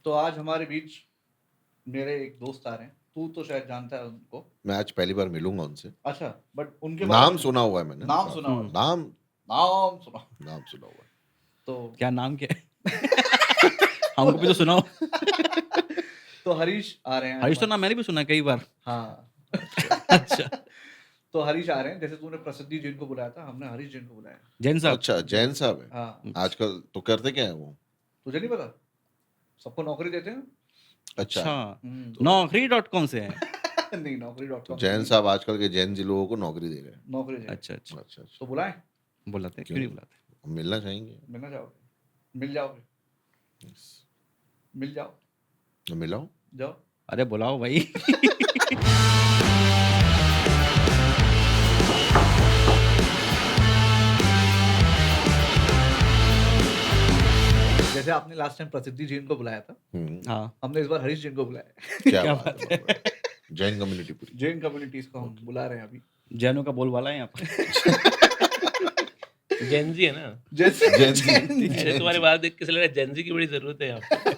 तो आज हमारे बीच मेरे एक दोस्त आ रहे हैं। तू तो शायद जानता है उनको। मैं आज पहली बार मिलूंगा उनसे। अच्छा, बट उनके बारे नाम में सुना हुआ है मैंने। नाम सुना हुआ है। नाम नाम सुना। नाम सुना हुआ है। तो क्या नाम क्या है? हमको भी तो सुनाओ। तो हरीश आ रहे हैं हरीश तो हमारे- नाम मैंने भी सुना कई बार। हाँ अच्छा, तो हरीश आ रहे हैं। जैसे तूने प्रसिद्धि जैन को बुलाया था, हमने हरीश जैन को बुलाया। जैन साहब। अच्छा, जैन साहब है। हाँ, आजकल तो करते क्या है वो? तुझे नहीं पता? सबको नौकरी देते हैं। अच्छा, अच्छा, नौकरी.com से है। नहीं, नौकरी.com तो जैन साहब आजकल के जैन जी लोगों को नौकरी दे रहे हैं। नौकरी दे। अच्छा अच्छा, अच्छा अच्छा, तो बुलाएं, बुलाते हैं, क्यों क्यों नहीं नहीं? बुलाते? हम मिलना चाहेंगे। मिलना चाहोगे? मिल जाओगे, Yes. मिल जाओ, तो मिलाओ। जाओ। अरे बुलाओ भाई। जैसे आपने लास्ट टाइम प्रसिद्धि जैन को बुलाया था, हाँ, हमने इस बार हरीश जैन को बुलाया है। क्या क्या बात है, बाप रे। जैन कम्युनिटी पूरी। जैन कम्युनिटीज को हम बुला रहे हैं अभी। जैनों का बोलबाला है यहाँ पर। जेनजी है ना। जैसे Gen Z। अरे तुम्हारी बात देख के लग रहा है जेनजी की बड़ी जरूरत है यहाँ पे।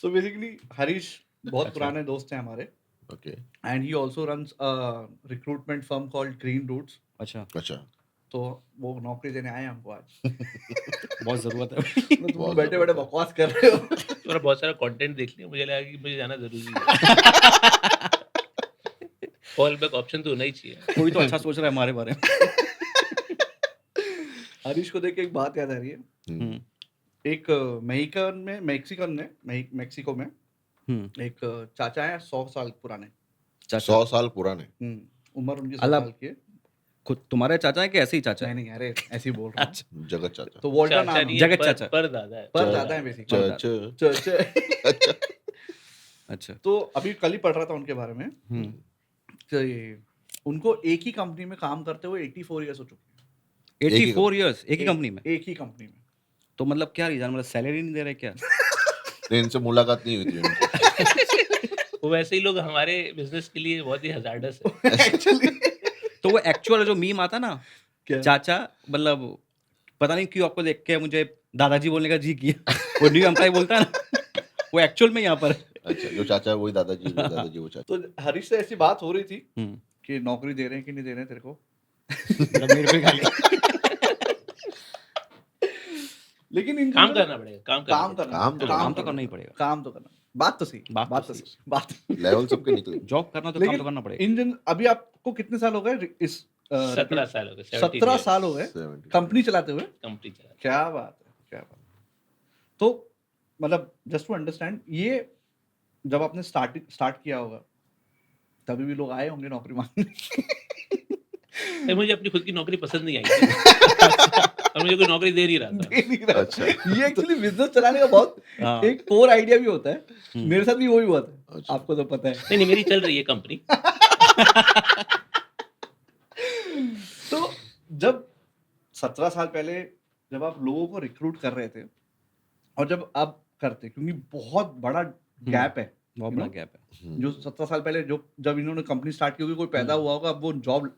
तो बेसिकली हरीश बहुत अच्छा। पुराने दोस्त हैं हमारे, okay, and he also runs a recruitment firm called Green Roots. अच्छा, अच्छा। तो वो नौकरी देने आए हैं हमको आज। बहुत जरूरत है। तो तुम बहुत बैठे बैठे जबरदस्त। बकवास कर रहे हो। तुम्हारा बहुत सारा कंटेंट देख लिया, मुझे लगा कि मुझे जाना जरूरी है। फॉल बैक ऑप्शन तो होना ही चाहिए। कोई तो अच्छा सोच रहा है हमारे बारे में। हरीश को देख के एक बात याद आ रही है। हम्म, एक मेक्सिको में एक चाचा है 100 साल पुराने। 100 साल पुराने। उम्र उनकी 100 अल्लाह- साल की है। खुद तुम्हारे चाचा है कि ऐसे ही चाचा है? नहीं नहीं, अरे ऐसे ही बोल रहा हूँ। जगत चाचा। तो वॉल्टर चाचा नाम नहीं है, है, जगत पर- चाचा। पर दादा है। पर च- दादा है बेसिकली। अच्छा। अच्छा, तो अभी कल ही पढ़ रहा था उनके बारे में। हम्म, तो ये उनको एक ही कंपनी में काम करते हुए 84 इयर्स हो चुके हैं। 84 इयर्स एक ही कंपनी में? एक ही कंपनी में। तो मतलब क्या रीजन, मतलब सैलरी नहीं दे रहे क्या? नहीं, इनसे मुलाकात नहीं हुई थी उनकी। वो वैसे ही लोग हमारे बिजनेस के लिए बहुत ही हजार्डस है। एक्चुअली तो वो एक्चुअल जो मीम आता ना, क्या? चाचा, मतलब पता नहीं क्यों आपको देख के मुझे दादाजी बोलने का जी किया। वो न्यू एम्प्लॉय बोलता है ना, वो एक्चुअल में यहाँ पर है। अच्छा, जो चाचा है वही दादाजी, जो दादाजी वो चाचा। तो हरीश से ऐसी बात हो रही थी हम्म, कि नौकरी दे रहे हैं कि नहीं दे रहे हैं तेरे को। मतलब मेरे पे खाली लेकिन इन काम चीजों- करना पड़ेगा, काम करना काम पड़ेगा। करना काम तो काम तो करना ही पड़ेगा। काम तो करना। बात तो सही, बात तो बात तो सही। सही, बात। लेवल सबके निकले। जॉब करना तो काम लेकिन तो करना पड़ेगा। इन जन अभी आपको कितने साल हो गए इस 17 साल हो गए, 17 साल हो गए 70। कंपनी चलाते हुए। कंपनी चला। क्या बात है, क्या बात। तो मतलब जस्ट टू अंडरस्टैंड, ये जब आपने स्टार्ट किया होगा तभी भी लोग आए होंगे नौकरी मांगने। अरे मुझे अपनी खुद की नौकरी पसंद नहीं आई थी। और मुझे कोई नौकरी दे नहीं रहा था। दे नहीं रहा। अच्छा। ये एक्चुअली बिजनेस चलाने का बहुत हाँ। एक कोर आइडिया भी होता है। मेरे साथ भी वही हुआ था। अच्छा। आपको तो पता है। नहीं, मेरी चल रही है कंपनी। तो जब 17 साल पहले जब आप लोगों को रिक्रूट कर रहे थे और जब आप करते, क्योंकि बहुत बड़ा गैप है, बहुत you बड़ा know? गैप है। जो 17 साल पहले जब इन्होंने कंपनी स्टार्ट की होगी, कोई पैदा हुआ होगा, अब वो जॉब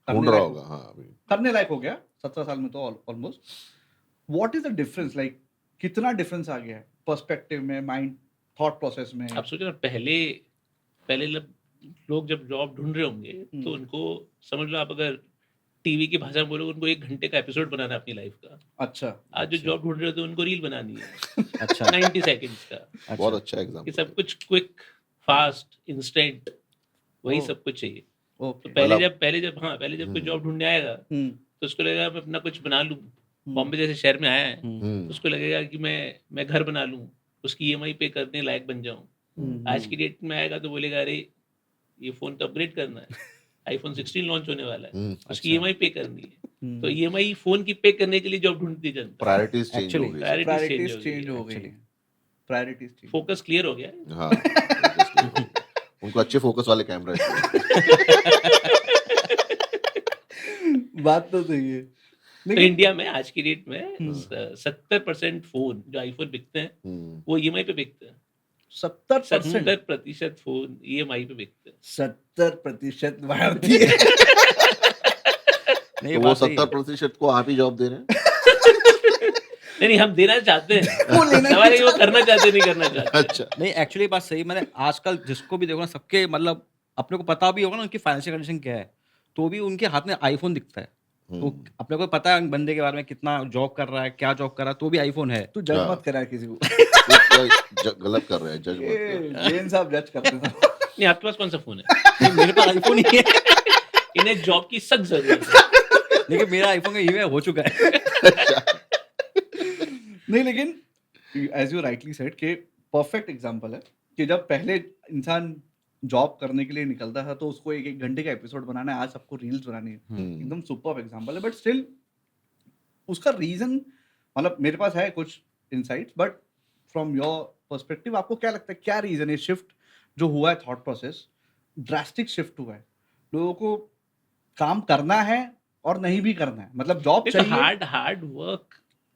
ढूंढ रहा होगा। हाँ, अभी करने लायक हो गया 17 साल में तो almost. What is the difference, like कितना डिफरेंस आ गया है पर्सपेक्टिव में, माइंड थॉट प्रोसेस में? आप सोचो ना, पहले लोग जब जॉब ढूंढ रहे होंगे तो उनको समझ लो, आप अगर टीवी की भाषा में बोलोगे, उनको 1 घंटे का एपिसोड बनाना है अपनी लाइफ का। अच्छा, आज जो जॉब ढूंढ रहे हो तो उनको रील बनानी है। अच्छा 90 सेकंड्स का, बहुत अच्छा कि एग्जाम्पल। सब कुछ क्विक, फास्ट, इंस्टेंट, वही ओह। सब कुछ चाहिए। तो ओके। पहले जब कोई जॉब ढूंढने आएगा हम्म तो उसको लगेगा मैं अपना कुछ बना लूं। बॉम्बे जैसे शहर में आया है तो उसको लगेगा कि मैं घर बना लूं, उसकी EMI पे करने लायक बन जाऊं। आज की डेट में आएगा तो बोलेगा अरे ये फोन तो अपग्रेड करना है, iPhone 16 लॉन्च होने वाला है, उसकी EMI पे करनी है। तो EMI फोन की पे करने के लिए जॉब ढूंढती जनता। प्रायोरिटीज चेंज हो Actually, गई। प्रायोरिटीज चेंज हो गई actually. हैं। Priorities change. फोकस क्लियर हो गया है। हाँ, focus clear हो गया। उनको अच्छे फोकस वाले कैमरा चाहिए। बात तो सही है। तो इंडिया में आज की डेट में 70% फोन जो आईफोन बिकते हैं वो EMI पे बिकते हैं। 70% 70% फोन EMI पे बिकते हैं। 70% भारतीय। नहीं, तो वो बात सही है। 70% को आप ही जॉब दे रहे हैं। नहीं हम देना चाहते हैं, वो लेना सवाल है कि वो करना चाहते नहीं करना चाहते। अच्छा नहीं एक्चुअली बात सही, मैंने आजकल जिसको भी देखो ना, सबके मतलब अपने को पता भी होगा ना उनकी फाइनेंशियल कंडीशन क्या है, तो भी उनके हाथ में आईफोन दिखता है। तो अपने को पता है बंदे के बारे में, कितना जॉब कर रहा है, क्या जॉब कर रहा है, तो भी आईफोन है। तू जज हाँ। मत करा किसी को। गलत कर रहे हैं, जज मत कर। जैन साहब जज करते थे। नहीं आपके पास कौन सा फोन है? नहीं, मेरे पास आईफोन ही है, इन्हें जॉब की सख्त जरूरत है। लेकिन मेरा आईफोन का ईमेल हो चुका है। नहीं लेकिन एज यू राइटली सेड कि परफेक्ट एग्जांपल है कि जब पहले इंसान जॉब करने के लिए निकलता था तो उसको एक एक घंटे का एपिसोड बनाना है, आज सबको रील्स बनानी है। एकदम सुपर एग्जांपल है, बट स्टिल उसका रीजन मतलब मेरे पास है कुछ insights, but from your perspective आपको क्या लगता है, क्या रीजन है शिफ्ट जो हुआ है, थॉट प्रोसेस ड्रास्टिक शिफ्ट हुआ है, लोगों को काम करना है और नहीं भी करना है, मतलब जॉब चाहिए। हार्ड वर्क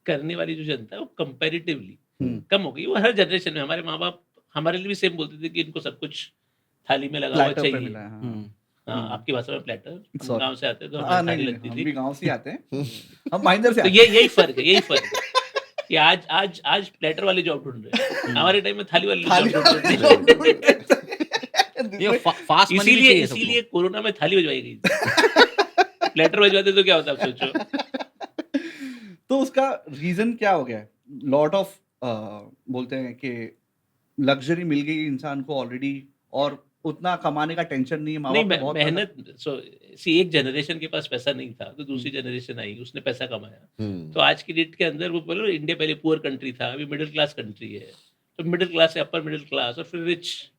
करने वाली जो जनता है वो कंपैरेटिवली कम हो गई। वो हर जनरेशन में, हमारे माँ बाप हमारे लिए भी सेम बोलते थे कि इनको सब कुछ थाली में लगा हुआ प्लेटर पे चाहिए। मिला है, हाँ। हाँ, आपकी भाषा में प्लेटर, हम Sorry. गांव से आते तो हाँ, हमें थाली नहीं लगती हम थी। भी गांव से ही आते हैं, हम माइनर से तो आते ये यही फर्क है कि आज प्लेटर वाले जॉब ढूंढ रहे हैं, हमारे टाइम में थाली वाले थाली जॉब ढूंढ रहे थे। ये फास्ट मनी भी चाहिए सबको। इसीलिए कोरोना में थाली बजवाई गई थी। प्लेटर बजवाते तो क्या होता आप सोचो। तो उसका रीजन क्या हो गया है? लॉट ऑफ बोलते हैं कि लग्जरी मिल गई इंसान को ऑलरेडी और उतना कमाने का टेंशन नहीं है, माँ नहीं बाप ने बहुत पैसा- मेहनत एक जनरेशन के पास पैसा नहीं था तो दूसरी जनरेशन आई, उसने पैसा कमाया। तो आज की डेट के अंदर वो बोलो इंडिया पहले पुअर कंट्री था, अभी मिडिल क्लास कंट्री है। तो मिडिल क्लास से अपर मिडिल क्लास और फिर रिच।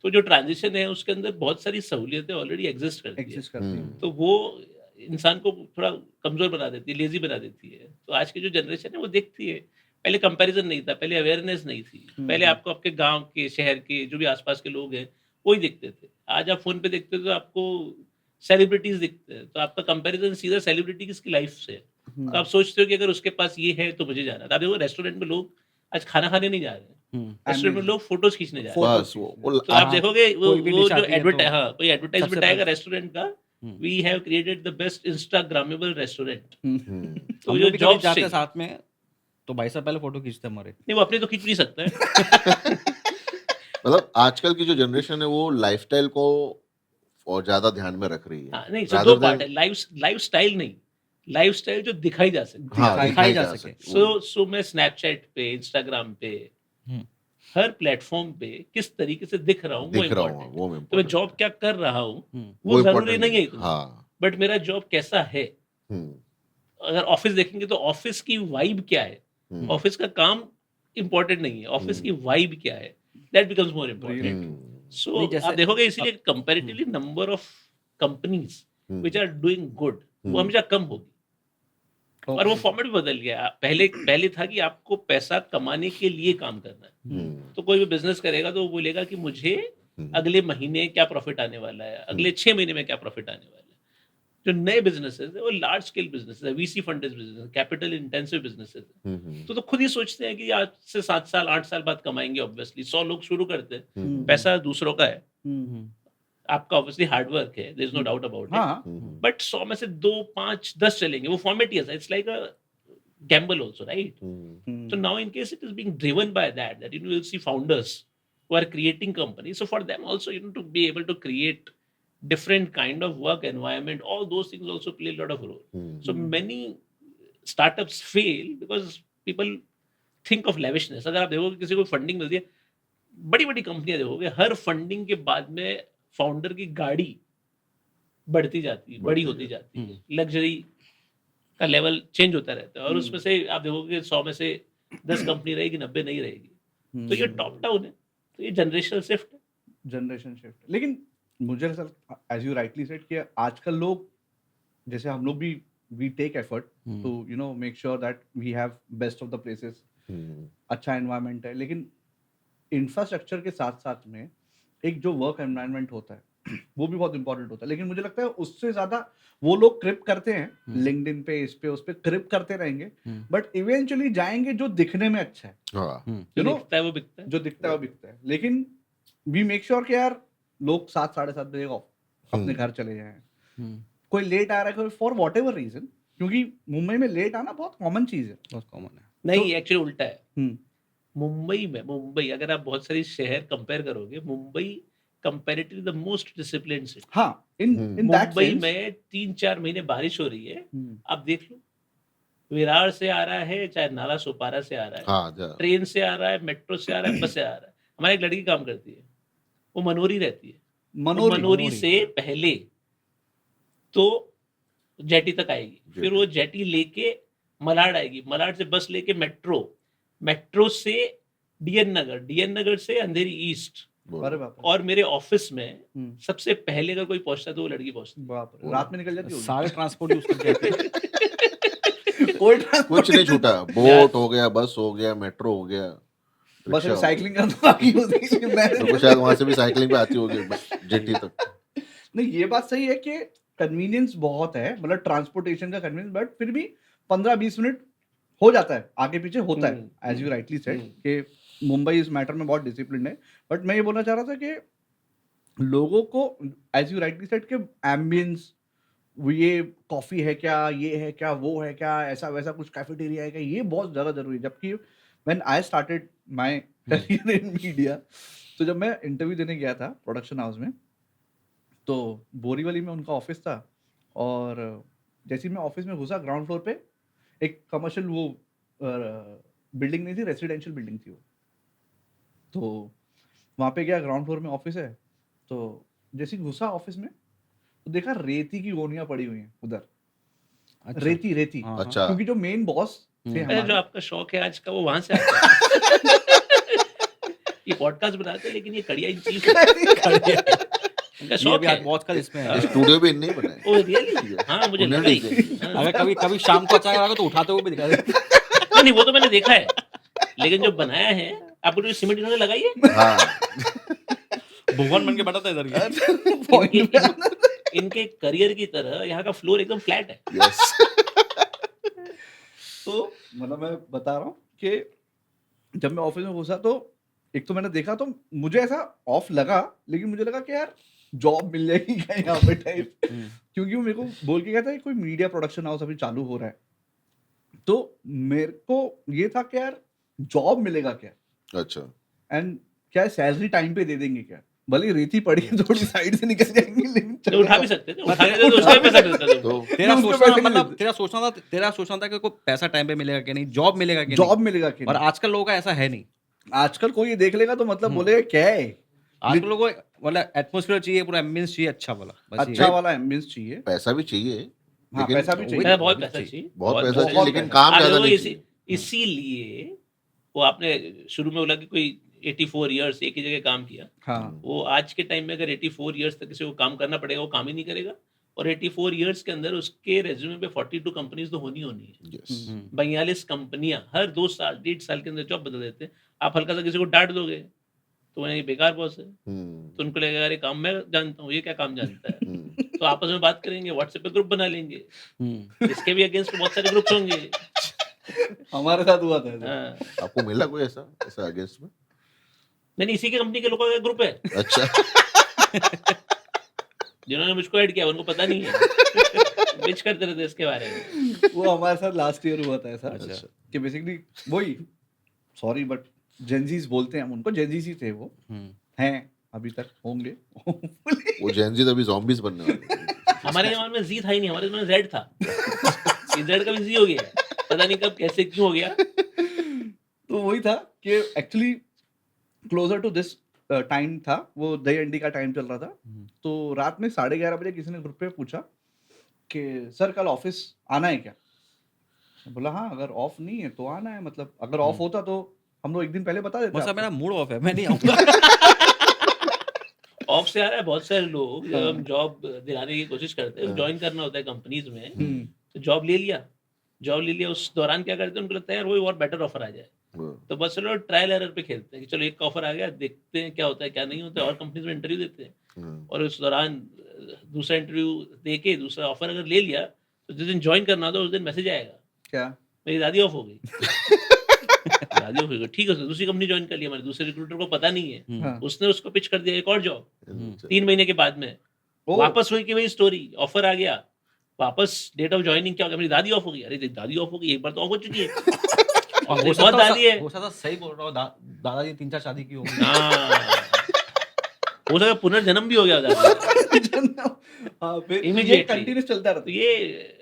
तो जो ट्रांजिशन है उसके अंदर बहुत सारी सहूलियतें ऑलरेडी एग्जिस्ट करती है। एग्जिस्ट करती है। तो वो इंसान को थोड़ा कमजोर बना देती है, लेजी बना देती है। तो आज की जो जनरेशन है वो देखती है, पहले कंपैरिजन नहीं था, पहले अवेयरनेस नहीं थी, पहले आपको आपके गांव के, शहर के, जो भी आसपास के लोग हैं वही दिखते थे। आज आप फोन पे देखते हो तो आपको सेलिब्रिटीज दिखते हैं, तो आपका कंपैरिजन सीधा सेलिब्रिटी की लाइफ से है। तो आप सोचते हो कि अगर उसके पास ये है तो मुझे जाना है। आप देखो रेस्टोरेंट में लोग आज खाना खाने नहीं जा रहे हैं, रेस्टोरेंट में लोग फोटोज खींचने जा रहे हैं। बस वो तो आप देखोगे कोई भी वो dish जो आती है तो कोई एडवर्टाइजमेंट सबसे आएगा पहले- रेस्टोरेंट का, we have created the best instagrammable restaurant. तो हम जो लोग भी कभी जॉब जाते हैं साथ में, तो भाई साहब पहले फोटो खींचते हैं हमारे। नहीं, वो अपने तो खींच नहीं सकता है। मतलब आजकल की जो जनरेशन है वो लाइफस्टाइल को और ज्यादा ध्यान में रख रही है। हाँ, नहीं, सो Rather दो than- पार्ट है, लाइफस्टाइल नहीं, लाइफस्टाइल जो दिखाई जा सके। हाँ, दिखाई जा सके। सो मैं स्नैपचैट पे, इंस्टाग्राम पे, हर प्लेटफॉर्म पे किस तरीके से दिख रहा हूँ वो दिख रहा हूँ इम्पोर्टेंट। वो तो मैं important जॉब है। क्या कर रहा हूँ वो वो जरूरी important नहीं है है। इतना, हाँ बट मेरा जॉब कैसा है। हम्म, अगर ऑफिस देखेंगे तो ऑफिस की वाइब क्या है, ऑफिस का काम इम्पोर्टेंट नहीं है, ऑफिस की वाइब क्या है, that becomes more important. Hmm, so नहीं, जैसे- आप देखोगे इसीलिए comparatively number of companies which are doing good वो हमेशा कम होगी। और वो फॉर्मेट भी बदल गया। पहले था कि आपको पैसा कमाने के लिए काम करना है। तो कोई भी बिजनेस करेगा तो वो बोलेगा कि मुझे अगले महीने क्या प्रॉफिट आने वाला है, अगले 6 महीने में क्या प्रॉफिट आने वाला है। जो नए बिजनेसेस है वो लार्ज स्केल बिजनेस है, VC funded business, capital intensive businesses है। तो खुद ही सोचते हैं कि आज से 7 साल 8 साल बाद कमाएंगे। ऑब्वियसली 100 लोग शुरू करते हैं, पैसा दूसरों का है, आपका ऑब्वियसली हार्डवर्क है, there is no doubt about it. हाँ बट 100 में से 2 5 10 चलेंगे, वो फॉर्मेट ही है, it's like a gamble also, right? So now in case it is being driven by that you will see founders who are creating companies. So for them also, to be able to create different kind of work environment, all those things also play a lot of role. So many startups fail because people think of lavishness. अगर आप देखोगे किसी को funding मिलती है, बड़ी बड़ी कंपनियां देखोगे, हर फंडिंग के बाद में फाउंडर की गाड़ी बढ़ती जाती है, बड़ी होती जाती है, लग्जरी का लेवल चेंज होता रहता है। और उसमें से आप देखोगे 100 में से 10 कंपनी रहेगी, 90 नहीं रहेगी। तो ये टॉप डाउन है, तो ये जनरेशनल शिफ्ट है। Generation shift. लेकिन मुझे ऐसा एज यू राइटली सेड कि आजकल लोग, जैसे हम लोग भी we take effort to make sure that we have best of the places, अच्छा एनवायरनमेंट है, लेकिन इंफ्रास्ट्रक्चर के साथ साथ में एक जो वर्क एनवायरनमेंट होता है वो भी बहुत इंपॉर्टेंट होता है। लेकिन मुझे लगता है उससे ज्यादा वो लोग क्रिप करते हैं लिंक्डइन पे, इस पे उस पे क्रिप करते रहेंगे, बट इवेंचुअली जाएंगे जो दिखने में अच्छा है, हाँ जो दिखता है वो बिकता है। जो दिखता है वो बिकता है। लेकिन वी मेक श्योर कि यार लोग 7 साढ़े 7 बजे अपने घर चले जाएं। कोई लेट आ रहा है फॉर वॉट एवर रीजन, क्योंकि मुंबई में लेट आना बहुत कॉमन चीज है। बहुत कॉमन है। नहीं, एक्चुअली उल्टा है। हम्म, मुंबई अगर आप बहुत सारी शहर कंपेयर करोगे, Mumbai comparatively the most disciplined city. हाँ, इन दैट मुंबई सेंस। में 3-4 महीने बारिश हो रही है, आप देख लो, विरार से आ रहा है, चाहे नाला सोपारा से आ रहा है, हाँ ट्रेन से आ रहा है, मेट्रो से आ रहा है, बस से आ रहा है। हमारी एक लड़की काम करती है, वो मनोरी रहती है। वो मनोरी से पहले तो जेटी तक आएगी, फिर वो जेटी लेके मलाड आएगी, मलाड से बस लेके मेट्रो से डीएन नगर से अंधेरी ईस्ट, अरे बाप रे, और मेरे ऑफिस में हम्म, सबसे पहले अगर कोई पहुंचता है तो वो लड़की पहुंचती बाप रे, रात में निकल जाती होगी। सारे ट्रांसपोर्ट यूज करके आते हैं। है। कोई कुछ नहीं छूटा, बोट हो गया, बस हो गया, मेट्रो हो गया, बस रिक्शा हो साइकिलिंग करना बाकी होती है। गया। तो शायद वहां से भी साइकिलिंग पे आती होगी जेटी तक। नहीं, ये बात सही है कि कन्वीनियंस बहुत है, मतलब ट्रांसपोर्टेशन का कन्वीनियंस, बट फिर भी 15-20 मिनट हो जाता है, आगे पीछे होता है, एज यू राइटली सेड कि मुंबई इस मैटर में बहुत डिसिप्लिन्ड है। बट मैं ये बोलना चाह रहा था कि लोगों को, एज यू राइटली सेड, कि एम्बियंस, ये कॉफी है क्या, ये है क्या, वो है क्या, ऐसा वैसा कुछ कैफेटेरिया है क्या, ये बहुत ज़्यादा जरूरी है। जबकि when I started my career in media, तो जब मैं इंटरव्यू देने गया था प्रोडक्शन हाउस में, तो बोरीवली में उनका ऑफिस था, और जैसे ही मैं ऑफिस में घुसा, ग्राउंड फ्लोर पे एक कमर्शियल वो बिल्डिंग नहीं थी, रेसिडेंशियल बिल्डिंग थी वो। तो वहाँ पे गया, ग्राउंड फ्लोर में ऑफिस है, तो जैसे ही घुसा ऑफिस में तो देखा रेती की गोनियां पड़ी हुई हैं उधर। अच्छा। रेती हाँ, अच्छा क्योंकि जो मेन बॉस थे अरे जो हमारे, आपका शौक है आज का, वो वहां से आता है। ये पॉडकास्ट बनाते हैं, लेकिन ये कड़िया इन चीज इनका ये शौक भी है। आज बहुत कल इसमें है। स्टूडियो भी नहीं बनाए। Oh really? हाँ, मुझे उन्होंने लगा ही। नहीं हाँ। अगर कभी कभी शाम को अचानक आएगा तो उठाते हुए भी दिखा दे। नहीं, वो तो मैंने देखा है, लेकिन जो बनाया है, आपको जो सीमेंट इन्होंने लगाई है, हाँ भगवान बन के बैठा था इधर ही। point पे आना। इनके करियर की तरह यहाँ का फ्लोर एकदम फ्लैट है। यस तो मतलब मैं बता रहा हूँ कि जब मैं ऑफिस में घुसा, तो एक तो मैंने देखा, तो मुझे ऐसा ऑफ लगा, लेकिन मुझे लगा कि यार जॉब मिल जाएगी क्या यहाँ पे टाइप, क्योंकि वो मेरे को बोल के गया था कि कोई मीडिया प्रोडक्शन हाउस अभी चालू हो रहा है। तो मेरे को ये था कि यार जॉब मिलेगा क्या, अच्छा एंड क्या सैलरी टाइम पे दे देंगे क्या, भले ही रेती पड़ी है थोड़ी साइड से निकल जाएंगे, लेकिन तो उठा भी सकते थे, उठा लेते तो उसका भी पैसा मिलता था। तो तेरा उसके सोचना पैसे नहीं मतलब देते। तेरा सोचना था कि कोई पैसा टाइम पे मिलेगा कि नहीं, जॉब मिलेगा कि जॉब मिलेगा कि नहीं। और नहीं। आजकल लोगों का ऐसा है नहीं। आजकल कोई ये देख लेगा तो मतलब बोलेगा क्या है, आजकल लोगों को मतलब एटमॉस्फेयर चाहिए, पूरा एम्बियंस चाहिए अच्छा वाला, बस ये अच्छा वाला एम्बियंस चाहिए। पैसा भी चाहिए, हाँ, लेकिन पैसा भी चाहिए। पैसा बहुत पैसा चाहिए, बहुत पैसा बहुत चाहिए, लेकिन पैसा। काम आप ज्यादा देखो, नहीं चाहिए। इसीलिए वो आपने शुरू में बोला कि कोई 84 इयर्स एक ही जगह काम किया, हाँ, वो आज के टाइम में अगर 84 इयर्स तक किसी को काम करना पड़ेगा, वो काम ही नहीं करेगा। और 84 इयर्स के अंदर उसके रेज्यूमे पे 42 कंपनीज तो होनी है। यस 42 कंपनियां हर 2 साल 1.5 साल के अंदर जॉब बदल देते हैं। आप हल्का सा किसी को डांट दोगे तो ये बेकार बॉस है, तो उनको लगेगा अरे काम मैं जानता हूँ, ये क्या काम जानता है। तो आपस में बात करेंगे, व्हाट्सएप पे ग्रुप बना लेंगे, इसके भी अगेंस्ट बहुत सारे ग्रुप्स होंगे। हमारे साथ हुआ था ऐसा। हाँ। आपको मिला कोई ऐसा ऐसा अगेंस्ट में? नहीं, इसी के कंपनी के लोगों का ग्रुप है अच्छा जिन्होंने मुझको ऐड किया, उनको पता नहीं है। बिच करते रहते इसके बारे में। वो हमारे साथ लास्ट ईयर हुआ था ऐसा, अच्छा। कि बेसिकली वही, सॉरी बट जेंजीज बोलते हैं हम उनको, जेंजीज ही थे वो, हैं अभी तक होंगे। वो जेनजी अभी zombies बनने वाले हैं। हमारे जमाने में जी था ही नहीं, हमारे जमाने में जेड था। ये जेड का भी जी हो गया है। पता नहीं कब कैसे क्यों हो गया। तो वही था कि actually closer to this time था, वो दही अंडी का टाइम चल रहा था। तो रात में 11:30 बजे किसी ने ग्रुप पे पूछा कि सर कल ऑफिस आना है क्या। मैं बोला हाँ, अगर ऑफ नहीं है तो आना है, मतलब अगर ऑफ होता तो हम लोग एक दिन पहले बता देते मतलब आपको। मेरा मूड ऑफ है, मैं नहीं आऊंगा। ऑफ से आ रहा है, बहुत सारे लोग जब हम जॉब दिलाने की कोशिश करते हैं, ज्वाइन करना होता है कंपनीज में, तो जॉब ले लिया, उस दौरान क्या करते हैं, उनको लगता है यार वही और बेटर ऑफर आ जाए, तो बस चलो ट्रायल एरर पे खेलते हैं कि चलो एक का ऑफर आ गया, देखते हैं क्या होता है क्या नहीं होता है, और कंपनीज में इंटरव्यू देते हैं, और उस दौरान दूसरा इंटरव्यू दे के दूसरा ऑफर अगर ले लिया, तो जिस दिन ज्वाइन करना होता है उस दिन मैसेज आएगा क्या मेरी दादी ऑफ हो गई। दादी ऑफ हो गई, ठीक है, उसने दूसरी कंपनी ज्वाइन कर लिया, हमारे दूसरे रिक्रूटर को पता नहीं है, हाँ। उसने उसको पिच कर दिया एक और जॉब 3 महीने के बाद में, ओ, वापस हुई कि वही स्टोरी, ऑफर आ गया, वापस डेट ऑफ ज्वाइनिंग क्या हो गया, मेरी दादी ऑफ हो गई। अरे दादी ऑफ हो गई, एक बार तो ऑफ हो चुकी है। और हो बहुत सकता दादी है। हो सकता सही बोल रहा हूँ, दादाजी 3-4 शादी की होंगी। हाँ, हो सकता है पुनर्जन्म भी हो गया दादी। हाँ, फिर ये Immediately. कंटिन्यूस चलता तो रहता ये